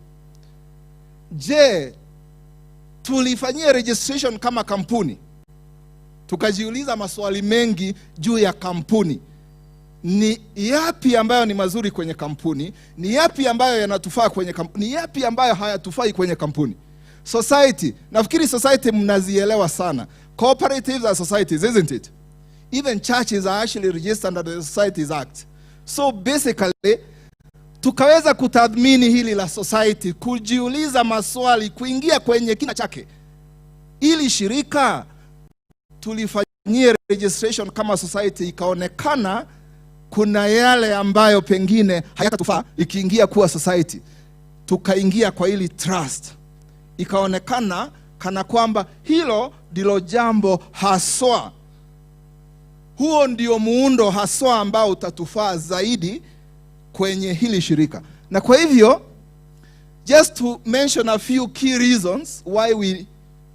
Je, tulifanyia registration kama kampuni? Tukajiuliza maswali mengi juu ya kampuni. Ni yapi ambayo ni mazuri kwenye kampuni? Ni yapi ambayo yanatufaa kwenye kampuni? Ni yapi ambayo hayatufai kwenye kampuni? Society, nafikiri society mnazielewa sana. Cooperatives are societies, isn't it? Even churches are actually registered under the Societies Act. So basically, tukaweza kutathmini hili la society, kujiuliza maswali, kuingia kwenye kina chake. Ili shirika tulifanyia registration kama society, ikaonekana kuna yale ambayo pengine hayatatufaa ikiingia kuwa society. Tukaingia kwa hili trust. Ikaonekana kana kwamba hilo ndilo jambo haswa. Huo ndio muundo haswa ambao utatufaa zaidi kwenye hili shirika. Na kwa hivyo, just to mention a few key reasons why we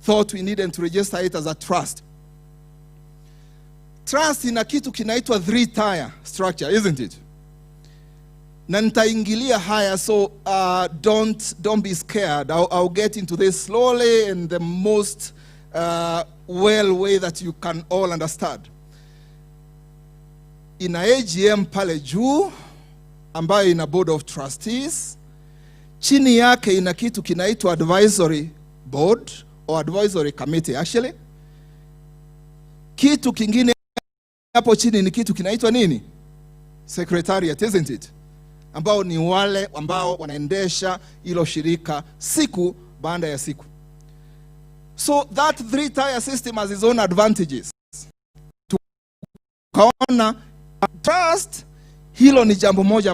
thought we needed to register it as a trust. Trust ina kitu kinaitwa 3-tier structure, isn't it? Na nitaingilia haya, so don't be scared. I'll get into this slowly in the most well way that you can all understand. Ina AGM pale juu ambayo ina board of trustees. Chini yake ina kitu kinaitwa advisory board or advisory committee actually. Kitu kingine hapo chini ni kitu kinaitwa nini? Secretariat, isn't it? Ambao ni wale ambao wanaendesha hilo shirika siku baada ya siku. So that 3-tier system has its own advantages. Tukaona trust, hilo ni jambo moja